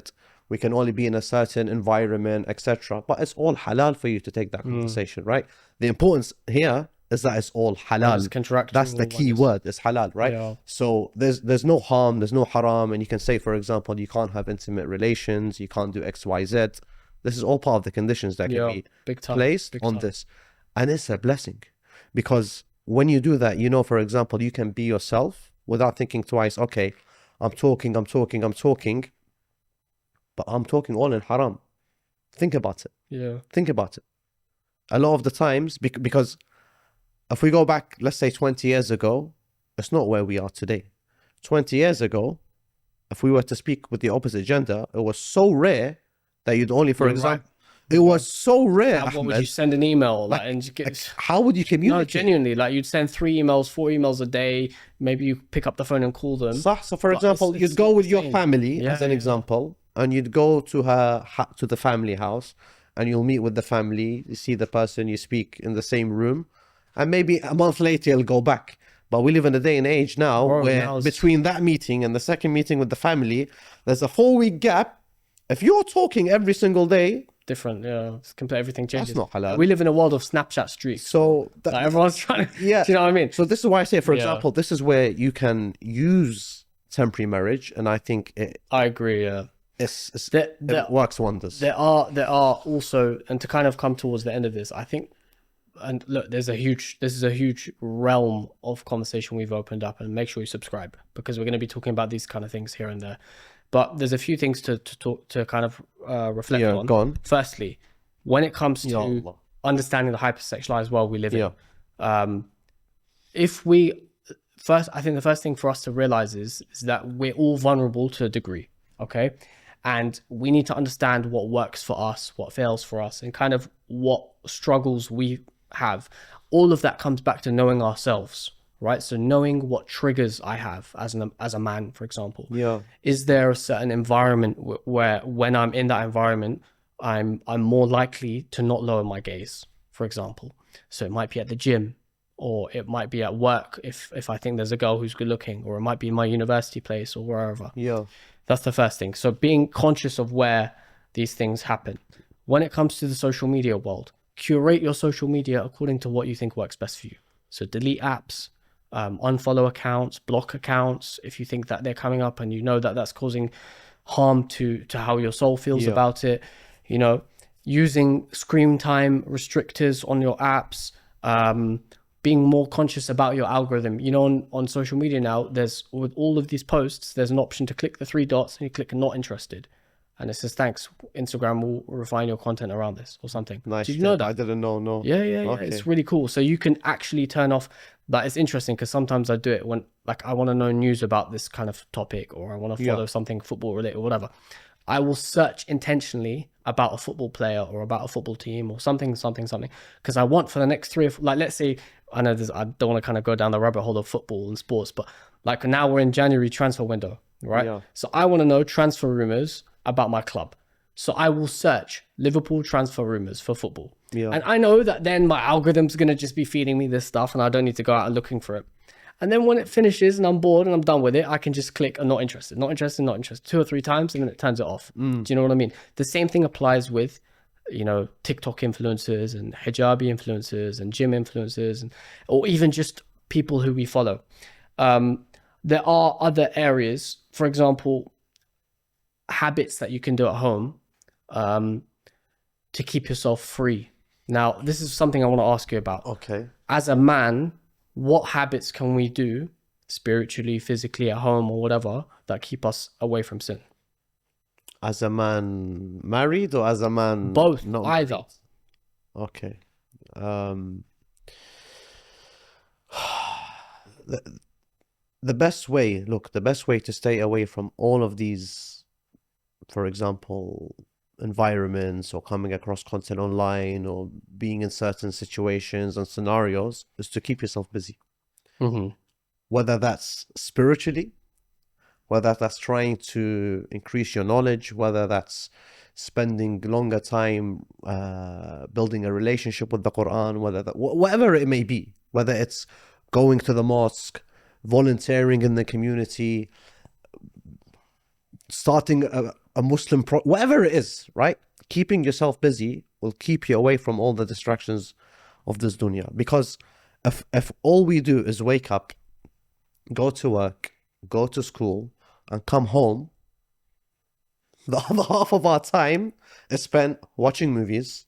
We can only be in a certain environment, etc. But it's all halal for you to take that conversation, right? The importance here is that it's all halal. That's the key word. It's halal, right? Yeah. So there's no harm, there's no haram, and you can say, for example, you can't have intimate relations, you can't do X, Y, Z. This is all part of the conditions that can be placed on this, and it's a blessing, because when you do that, for example, you can be yourself without thinking twice. Okay, I'm talking, but I'm talking all in haram. Think about it. Yeah. Think about it. A lot of the times, because if we go back, let's say 20 years ago, it's not where we are today. 20 years ago, if we were to speak with the opposite gender, it was so rare that you'd only, for example, it was so rare. What would you send an email? How would you communicate? No, genuinely, you'd send 3 emails, 4 emails a day. Maybe you pick up the phone and call them. So for example, you'd go with your family as an example, and you'd go to to the family house, and you'll meet with the family. You see the person, you speak in the same room, and maybe a month later you'll go back. But we live in a day and age now where between that meeting and the second meeting with the family, there's a 4-week gap. If you're talking every single day, different, it's complete, everything changes. That's not halal. We live in a world of Snapchat streaks. So everyone's trying to, do you know what I mean? So this is why I say, for example, this is where you can use temporary marriage, and I think I agree. It works wonders. There are also, and to kind of come towards the end of this, I think, and look, this is a huge realm of conversation we've opened up, and make sure you subscribe, because we're going to be talking about these kind of things here and there. But there's a few things to kind of reflect on. Go on. Firstly, when it comes to understanding the hypersexualized world we live in, I think the first thing for us to realize is that we're all vulnerable to a degree, okay? And we need to understand what works for us, what fails for us, and kind of what struggles we have. All of that comes back to knowing ourselves. Right, so knowing what triggers I have as a man, for example. Is there a certain environment where when I'm in that environment, I'm more likely to not lower my gaze, for example. So it might be at the gym, or it might be at work if I think there's a girl who's good looking, or it might be my university place or wherever. That's the first thing. So being conscious of where these things happen. When it comes to the social media world, curate your social media according to what you think works best for you. So delete apps. Unfollow accounts, block accounts if you think that they're coming up and you know that that's causing harm to how your soul feels about it. Using screen time restrictors on your apps, being more conscious about your algorithm. On social media now, there's, with all of these posts, there's an option to click the 3 dots and you click not interested. And it says, thanks, Instagram will refine your content around this or something. Nice. Did you know that? I didn't know, no. Yeah. Okay. It's really cool. So you can actually turn off, but it's interesting because sometimes I do it when I want to know news about this kind of topic, or I want to follow something football related or whatever. I will search intentionally about a football player or about a football team or something, because I want for the next like, let's say, I know this, I don't want to kind of go down the rabbit hole of football and sports, but like now we're in January transfer window, right? Yeah. So I want to know transfer rumors about my club. So I will search Liverpool transfer rumors for football. Yeah. And I know that then my algorithm's going to just be feeding me this stuff and I don't need to go out and looking for it. And then when it finishes and I'm bored and I'm done with it, I can just click not interested, 2 or 3 times, and then it turns it off. Do you know what I mean? The same thing applies with, you know, TikTok influencers and hijabi influencers and gym influencers, or even just people who we follow. There are other areas, for example, habits that you can do at home to keep yourself free. Now, this is something I want to ask you about. Okay. As a man, what habits can we do spiritually, physically, at home or whatever that keep us away from sin? As a man married or as a man? Both, not either. married? Okay. The best way to stay away from all of these, for example, environments or coming across content online or being in certain situations and scenarios, is to keep yourself busy. Whether that's spiritually, whether that's trying to increase your knowledge, whether that's spending longer time building a relationship with the Quran, whatever it may be, whether it's going to the mosque, volunteering in the community, starting a Muslim whatever it is, right? Keeping yourself busy will keep you away from all the distractions of this dunya. Because if all we do is wake up, go to work, go to school, and come home, the other half of our time is spent watching movies,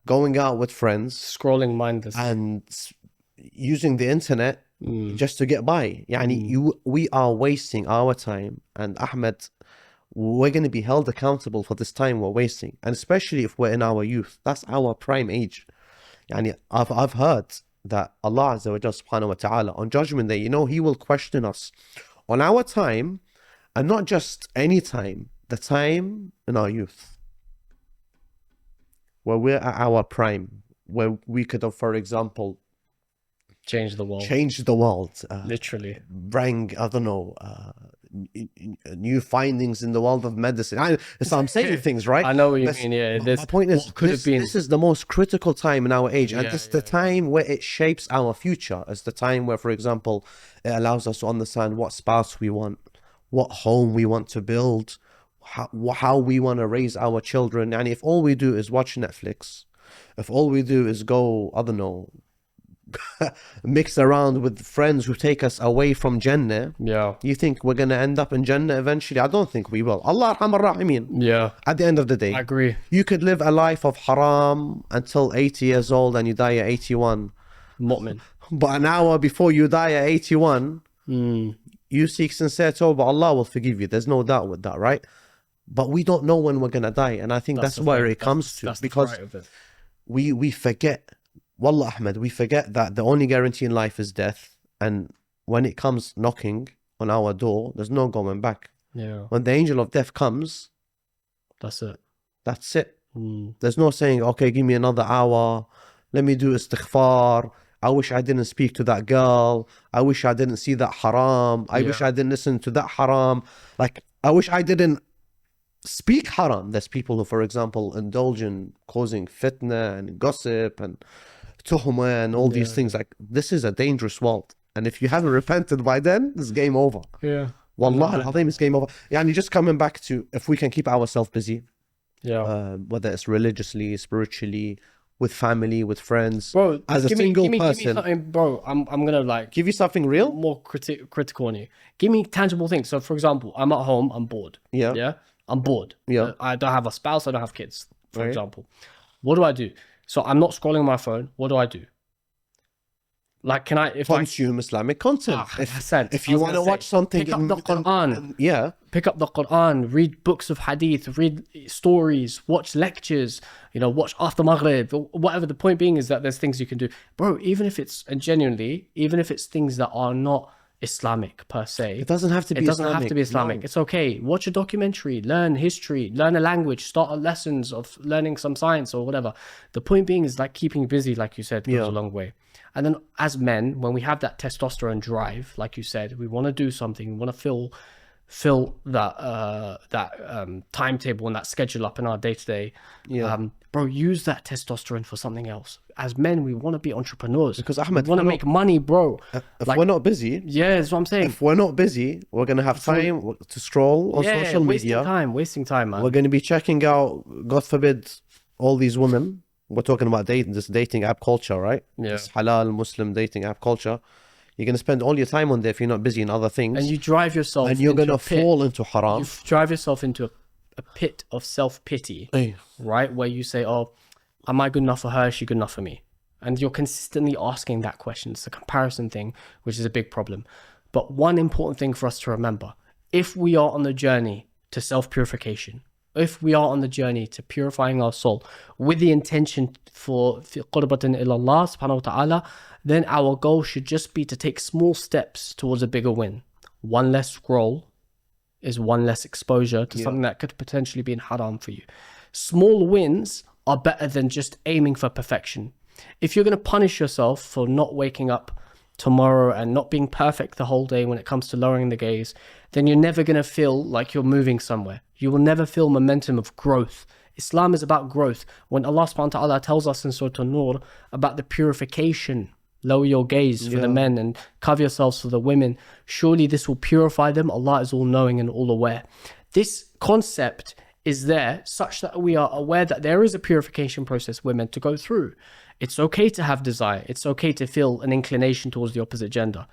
going out with friends, Scrolling mindless. and using the internet just to get by. We are wasting our time, and Ahmed, we're going to be held accountable for this time we're wasting, and especially if we're in our youth. That's our prime age. I've heard that Allah Azza wa Jalla subhanahu wa ta'ala on Judgment Day, He will question us on our time, and not just any time, the time in our youth, where we're at our prime, where we could have, for example, Change the world, literally. bring, I don't know, new findings in the world of medicine. So I'm saying things, right? I know what you mean. Yeah, my point is, this is the most critical time in our age, and this is the time where it shapes our future. It's the time where, for example, it allows us to understand what spouse we want, what home we want to build, how we want to raise our children. And if all we do is watch Netflix, if all we do is go, I don't know, mix around with friends who take us away from Jannah, you think we're going to end up in Jannah eventually? I don't think we will. Allah Arhamar Rahimin. At the end of the day, I agree. You could live a life of haram until 80 years old and you die at 81. Mu'min. But an hour before you die at 81, you seek sincere tawbah, Allah will forgive you. There's no doubt with that, right? But we don't know when we're going to die. And I think that's where it comes to. Because we forget. Wallah, Ahmed, we forget that the only guarantee in life is death. And when it comes knocking on our door, there's no going back. When the angel of death comes, that's it. There's no saying, okay, give me another hour. Let me do istighfar. I wish I didn't speak to that girl. I wish I didn't see that haram. I wish I didn't listen to that haram. Like, I wish I didn't speak haram. There's people who, for example, indulge in causing fitna and gossip and tuhuma and all these things. Like, this is a dangerous world, and if you haven't repented by then, it's game over. Wallah al-Azim, it's game over. And you're just coming back to, if we can keep ourselves busy, whether it's religiously, spiritually, with family, with friends, bro, as a single person. Give me something, bro. I'm gonna like give you something real, more critical on you. Give me tangible things. So, for example, I'm at home, I'm bored. I'm bored. I don't have a spouse, I don't have kids, for example. What do I do? So I'm not scrolling my phone. What do I do? Like, can I consume Islamic content? If you want to watch something, pick up the Quran. Pick up the Quran. Read books of hadith. Read stories. Watch lectures. Watch After Maghrib. Whatever. The point being is that there's things you can do, bro. Even if it's things that are not Islamic per se. It doesn't have to be It doesn't Islamic. have to be Islamic. No. It's okay. Watch a documentary, learn history, learn a language, start lessons of learning some science or whatever. The point being is like keeping busy, like you said, goes a long way. And then as men, when we have that testosterone drive, like you said, we want to do something, we want to fill that timetable and that schedule up in our day-to-day. Bro, use that testosterone for something else. As men, we want to be entrepreneurs Because Ahmed, we want to make money, bro. If we're not busy, Yeah, that's what I'm saying. if we're not busy, we're gonna have time to scroll on social media. wasting time, man. We're gonna be checking out, God forbid, all these women. We're talking about dating, this dating app culture, right? Yeah. This halal Muslim dating app culture. You're gonna spend all your time on there if you're not busy in other things, And you drive yourself and you're into gonna a pit. fall into haram. You drive yourself into a pit of self-pity, Hey. right? Where you say, oh, am I good enough for her? Is she good enough for me? And you're consistently asking that question. It's a comparison thing, which is a big problem. But one important thing for us to remember, if we are on the journey to self-purification, if we are on the journey to purifying our soul with the intention for qurbatan ila Allah subhanahu wa ta'ala, then our goal should just be to take small steps towards a bigger win. One less scroll is one less exposure to something that could potentially be in haram for you. Small wins are better than just aiming for perfection. If you're going to punish yourself for not waking up tomorrow and not being perfect the whole day when it comes to lowering the gaze, then you're never going to feel like you're moving somewhere. You will never feel momentum of growth. Islam is about growth. When Allah subhanahu wa ta'ala tells us in Surah An-Nur about the purification, lower your gaze for the men and cover yourselves for the women, surely this will purify them. Allah is all knowing and all aware. This concept is there such that we are aware that there is a purification process we're meant to go through. It's okay to have desire. It's okay to feel an inclination towards the opposite gender.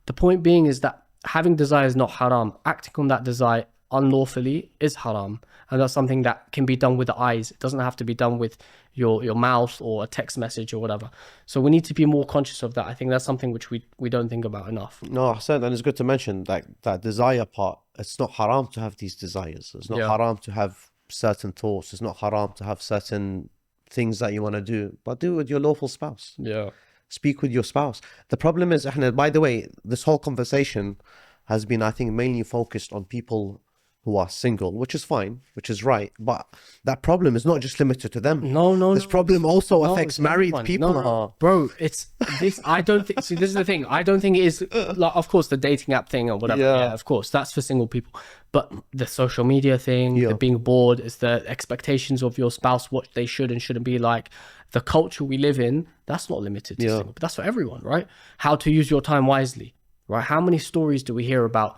The point being is that having desire is not haram. Acting on that desire unlawfully is haram. And that's something that can be done with the eyes. It doesn't have to be done with your mouth or a text message or whatever. So we need to be more conscious of that. I think that's something which we don't think about enough. No, Hassan, and it's good to mention that desire part. It's not haram to have these desires. It's not haram to have certain thoughts. It's not haram to have certain things that you want to do, but do it with your lawful spouse. Yeah. Speak with your spouse. The problem is, Ahmed, by the way, this whole conversation has been, I think, mainly focused on people who are single, which is fine, which is right. But that problem is not just limited to them. No. This problem also No, affects it's married everyone. people. No. Bro, it's this. I don't think. See, this is the thing. I don't think it is. Like, of course, the dating app thing or whatever. Yeah. Yeah, of course, that's for single people. But the social media thing, the being bored, is the expectations of your spouse, what they should and shouldn't be like. The culture we live in, that's not limited to single, but that's for everyone, right? How to use your time wisely, right? How many stories do we hear about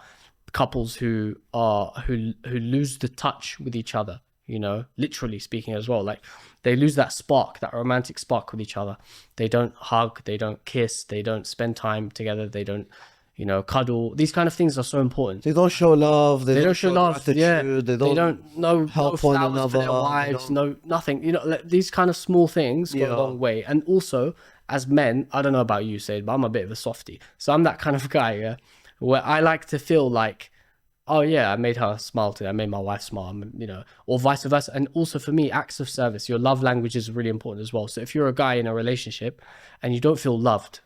couples who lose the touch with each other, you know, literally speaking as well? Like they lose that spark, that romantic spark with each other. They don't hug, they don't kiss, they don't spend time together, they don't, you know, cuddle. These kind of things are so important. They don't show love. They don't show love. gratitude, Yeah, They they don't don't know help no one flowers another. for their wives, no nothing. You know, like, these kind of small things go a long way. And also, as men, I don't know about you, Said, but I'm a bit of a softie. So I'm that kind of guy, yeah, where I like to feel like, oh yeah, I made her smile today, I made my wife smile, you know, or vice versa. And also for me, acts of service, your love language is really important as well. So if you're a guy in a relationship and you don't feel loved,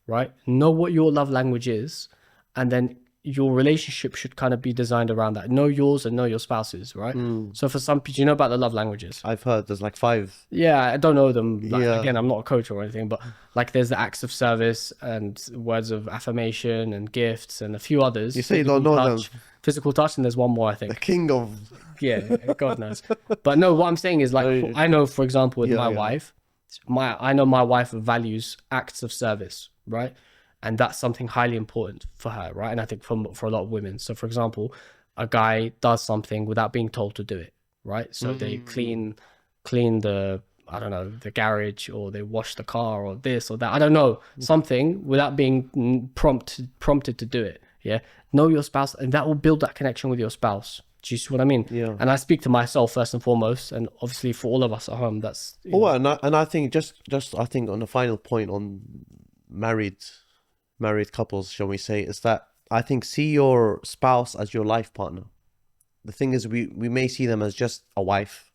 right, know what your love language is, and then your relationship should kind of be designed around that. Know yours and know your spouse's, right? So for some people, you know about the love languages? I've heard there's like 5. Yeah, I don't know them. Like, again, I'm not a coach or anything, but like there's the acts of service and words of affirmation and gifts and a few others. You say you don't know them. Physical touch, and there's one more, I think. The king of... Yeah, God knows. But no, what I'm saying is like, I know, for example, with my wife, I know my wife values acts of service, right? And that's something highly important for her, right? And I think for a lot of women. So for example, a guy does something without being told to do it, right? So they clean the, I don't know, the garage, or they wash the car, or this or that. I don't know, something without being prompted to do it. Yeah. Know your spouse, and that will build that connection with your spouse. Do you see what I mean? Yeah. And I speak to myself first and foremost, and obviously for all of us at home, that's... and I think just I think on the final point on married couples, shall we say, is that I think see your spouse as your life partner. The thing is, we may see them as just a wife,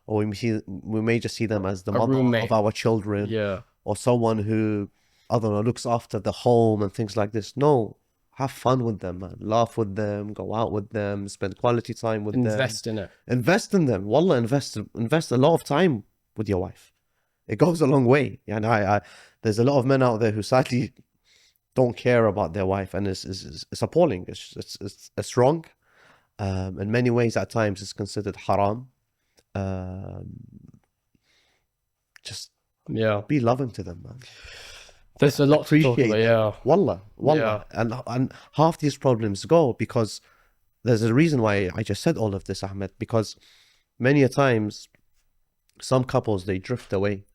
or we may just see them as the mother roommate of our children, Yeah. or someone who, I don't know, looks after the home and things like this. No, Have fun with them, man. Laugh with them, go out with them, spend quality time with them. Invest in it. Invest in them. Wallah, invest a lot of time with your wife. It goes a long way. And there's a lot of men out there who sadly don't care about their wife, and it's appalling. It's wrong. In many ways, at times, it's considered haram. Just be loving to them, man. There's a lot to talk about, yeah. Wallah. And half these problems go because there's a reason why I just said all of this, Ahmed, because many a times some couples, they drift away,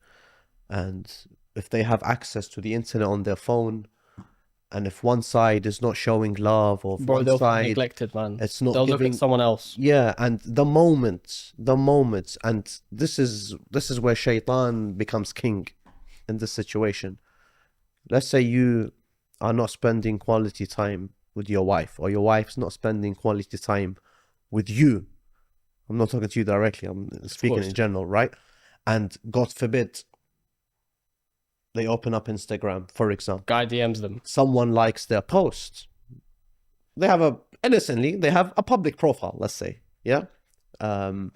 and if they have access to the internet on their phone, and if one side is not showing love, or if one they'll side neglected, man. It's not they'll giving, look at someone else. Yeah, and the moment, and this is where shaitan becomes king in this situation. Let's say you are not spending quality time with your wife, or your wife's not spending quality time with you. I'm not talking to you directly, I'm speaking in general, right? And God forbid, they open up Instagram, for example. Guy DMs them. Someone likes their post. They have a public profile, let's say, yeah? And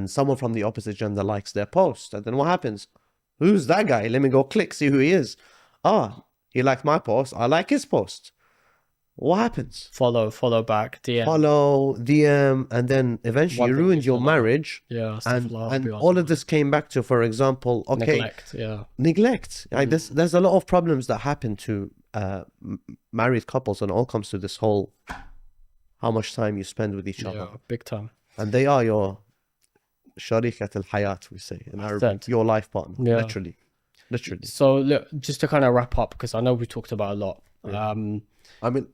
someone from the opposite gender likes their post. And then what happens? Who's that guy? Let me go click, see who he is. He liked my post. I like his post. What happens? Follow back, DM. Follow, DM, and then eventually you ruined your marriage. Yeah, and all of this came back to, for example, neglect. Like there's a lot of problems that happen to married couples, and it all comes to this whole how much time you spend with each other. Yeah, big time. And they are your sharikat al-hayat, we say in Arabic, your life partner, literally. So look, just to kind of wrap up, because I know we talked about a lot. I mean,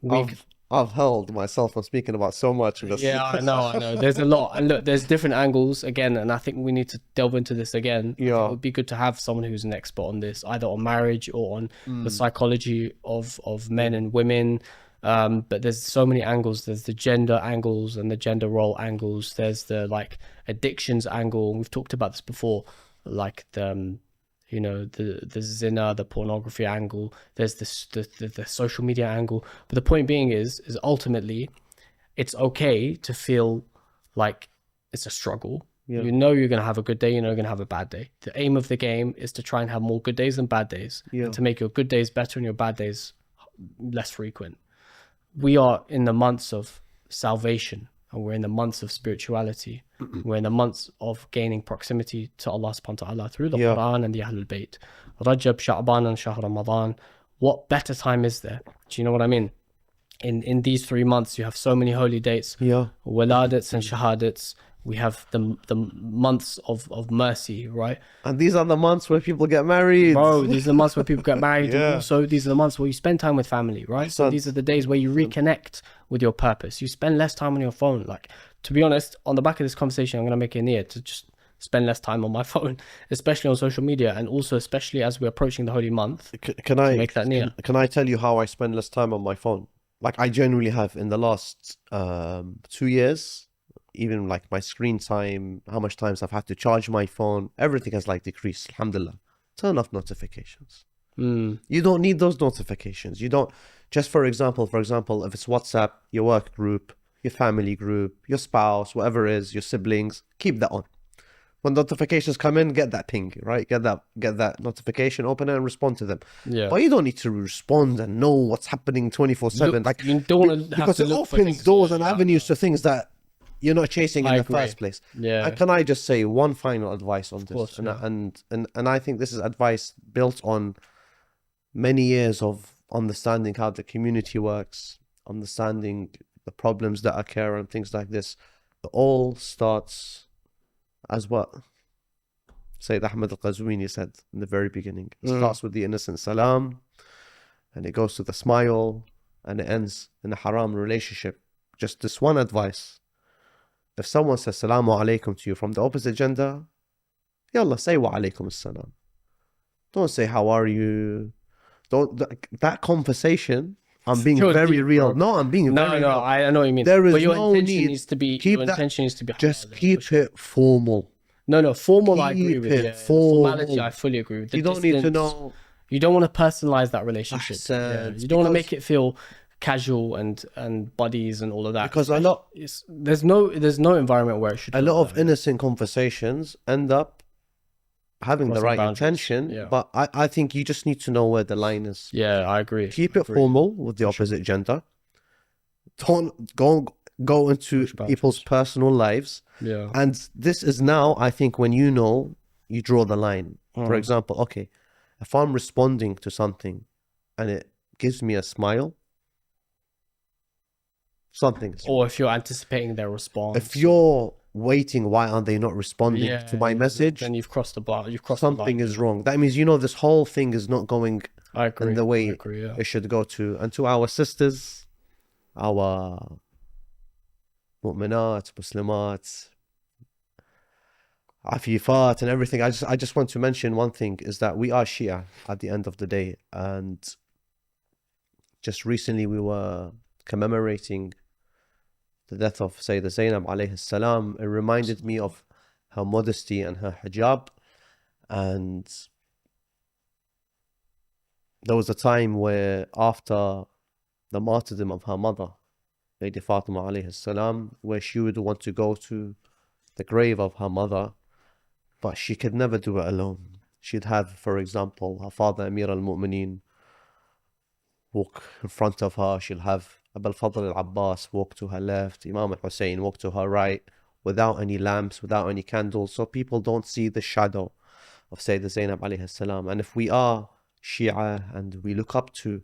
I've held myself on speaking about so much of this. Yeah, I know. There's a lot. And look, there's different angles again, and I think we need to delve into this again. Yeah. It would be good to have someone who's an expert on this, either on marriage or on the psychology of men and women. But there's so many angles. There's the gender angles and the gender role angles. There's the like addictions angle. We've talked about this before, like the the Zina, the pornography angle. There's the social media angle. But the point being is ultimately, it's okay to feel like it's a struggle. Yeah. You know you're going to have a good day, you know you're going to have a bad day. The aim of the game is to try and have more good days than bad days. Yeah. And to make your good days better and your bad days less frequent. We are in the months of salvation, and we're in the months of spirituality. We're in the months of gaining proximity to Allah subhanahu wa ta'ala through the Quran and the Ahlul Bayt. Rajab, Sha'ban and Shahr Ramadan. What better time is there? Do you know what I mean? In these 3 months, you have so many holy dates. Yeah. Waladats and Shahadats. We have the months of mercy, right? And these are the months where people get married. Bro, these are the months where people get married. And also, these are the months where you spend time with family, right? So these are the days where you reconnect with your purpose. You spend less time on your phone. Like, to be honest, on the back of this conversation, I'm going to make it near to just spend less time on my phone, especially on social media, and also especially as we're approaching the holy month. Can I tell you how I spend less time on my phone? Like, I genuinely have in the last 2 years. Even like my screen time, how much times I've had to charge my phone, everything has like decreased, alhamdulillah. Turn off notifications. You don't need those notifications. You don't, just for example, if it's WhatsApp, your work group, your family group, your spouse, whatever it is, your siblings, keep that on. When notifications come in, get that ping, right? Get that notification, open it and respond to them. Yeah. But you don't need to respond and know what's happening 24/7. Like, you don't want to have because to it look opens doors and avenues to things that you're not chasing in the first place. Yeah. Can I just say one final advice on this? Course, and I think this is advice built on many years of understanding how the community works, understanding the problems that occur and things like this. It all starts as what Sayyid Ahmed al-Qazwini said in the very beginning. It starts with the innocent salam, and it goes to the smile, and it ends in a haram relationship. Just this one advice. If someone says Salamu alaikum to you from the opposite gender, yallah, say wa alaikum assalam. Don't say how are you. That conversation, I'm being very real. Bro. No, I'm being very real. I know what you mean. There is but your no intention need. Needs to be Just keep it formal. No, formal I agree with. Yeah. Formality I fully agree with. You don't need to know. You don't want to personalize that relationship. You don't want to make it feel casual and buddies and all of that. Because there's no environment where it should. a lot of innocent conversations end up having the Crossing right boundaries. intention, Yeah. but I think you just need to know where the line is. Yeah, I agree. Keep it formal with the opposite gender. Don't go into Push boundaries. people's personal lives. Yeah. And this is now, I think, when you draw the line. For example, okay, if I'm responding to something and it gives me a smile, something's wrong. Or if you're anticipating their response. If you're waiting, why aren't they not responding to my message? Then you've crossed the bar. You've crossed Something the line. is wrong. That means, this whole thing is not going I agree. in the way I agree, yeah. it should go to. And to our sisters, our mu'minat, muslimat, afifat and everything, I just want to mention one thing, is that we are Shia at the end of the day. And just recently we were commemorating the death of Sayyidah Zainab alayhi salam. It reminded me of her modesty and her hijab. And there was a time where after the martyrdom of her mother, Lady Fatima alayhi salam, where she would want to go to the grave of her mother, but she could never do it alone. She'd have, for example, her father Amir al-Mu'mineen walk in front of her. She'll have Abul Fadl al-Abbas walk to her left, Imam al-Hussein walk to her right, without any lamps, without any candles, so people don't see the shadow of Sayyidah Zainab alayhi salam. And if we are Shia and we look up to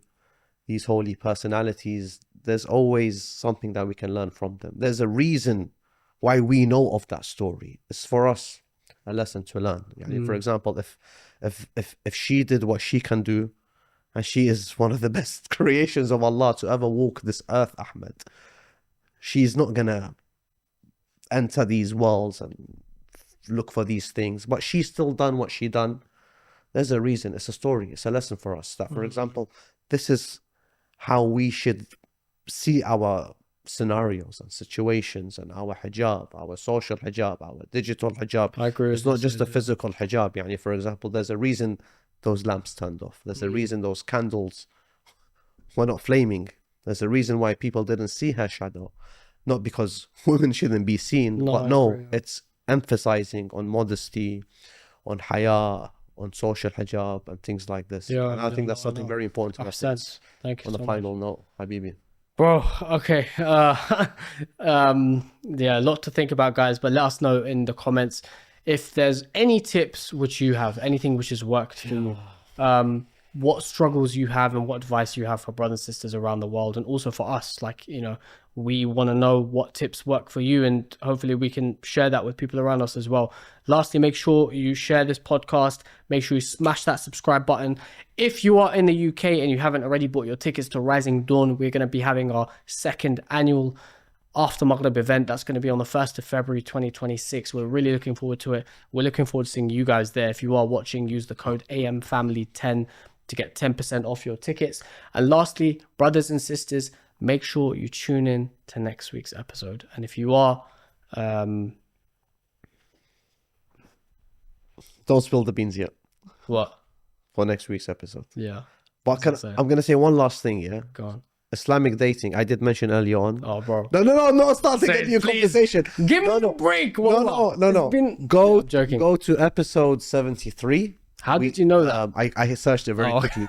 these holy personalities, there's always something that we can learn from them. There's a reason why we know of that story. It's for us a lesson to learn. For example, if she did what she can do, and she is one of the best creations of Allah to ever walk this earth, Ahmed, she's not gonna enter these walls and look for these things, but she's still done what she done. There's a reason. It's a story. It's a lesson for us that, for example, this is how we should see our scenarios and situations and our hijab, our social hijab, our digital hijab. I agree. It's not just a physical hijab. For example, there's a reason those lamps turned off. There's a reason those candles were not flaming. There's a reason why people didn't see her shadow. Not because women shouldn't be seen, but it's emphasizing on modesty, on haya, on social hijab and things like this. And I think that's something very important to sense. Thank you. On the final note, Habibi. Bro, okay. Yeah, a lot to think about, guys, but let us know in the comments if there's any tips which you have, anything which has worked for you, what struggles you have and what advice you have for brothers and sisters around the world, and also for us. We want to know what tips work for you, and hopefully we can share that with people around us as well. Lastly, make sure you share this podcast. Make sure you smash that subscribe button. If you are in the UK and you haven't already bought your tickets to Rising Dawn, we're going to be having our second annual After Maghrib event. That's going to be on the 1st of February 2026. We're really looking forward to it. We're looking forward to seeing you guys there. If you are watching, use the code AMFamily10 to get 10% off your tickets. And lastly, brothers and sisters, make sure you tune in to next week's episode. And if you are, don't spill the beans yet. What? For next week's episode. Yeah. But I'm going to say one last thing, yeah? Go on. Islamic dating, I did mention early on. Oh, bro. No, start to get your please. conversation. Give me a break. No. Go to episode 73. How did you know that? I searched it very quickly.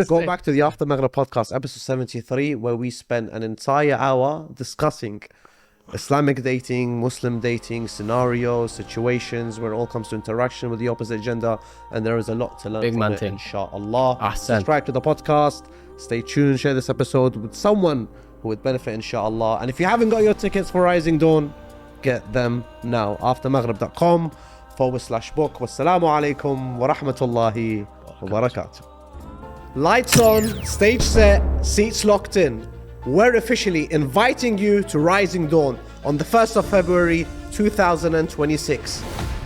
Go back to the After Maghrib Podcast, episode 73, where we spent an entire hour discussing Islamic dating, Muslim dating, scenarios, situations where it all comes to interaction with the opposite gender, and there is a lot to learn from it, inshallah. Subscribe to the podcast, stay tuned, share this episode with someone who would benefit, inshallah. And if you haven't got your tickets for Rising Dawn, get them now. aftermaghrib.com/book. Wassalamu alaikum wa rahmatullahi wa barakatuh. Lights on, stage set, seats locked in. We're officially inviting you to Rising Dawn on the 1st of February 2026.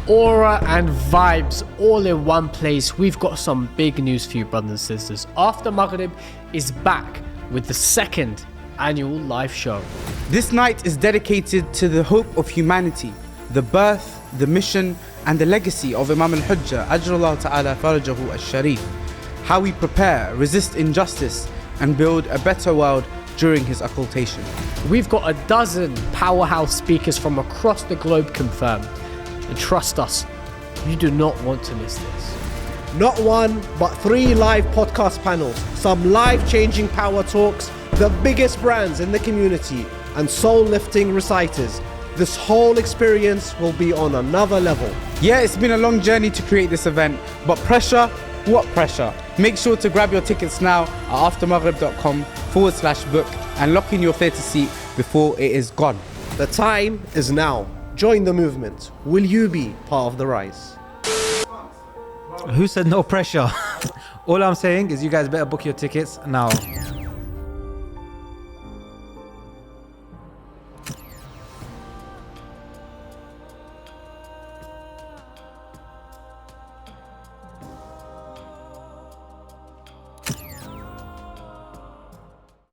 Aura and vibes all in one place. We've got some big news for you, brothers and sisters. After Maghrib is back with the second annual live show. This night is dedicated to the hope of humanity, the birth, the mission and the legacy of Imam al-Hujjah, Ajrullah Ta'ala Farajahu al-Sharif. How we prepare, resist injustice and build a better world during his occultation. We've got a dozen powerhouse speakers from across the globe confirmed. And trust us, you do not want to miss this. Not one, but 3 live podcast panels, some life-changing power talks, the biggest brands in the community, and soul-lifting reciters. This whole experience will be on another level. Yeah, it's been a long journey to create this event, but pressure? What pressure? Make sure to grab your tickets now at aftermaghrib.com/book and lock in your theatre seat before it is gone. The time is now. Join the movement. Will you be part of the rise? Who said no pressure? All I'm saying is you guys better book your tickets now.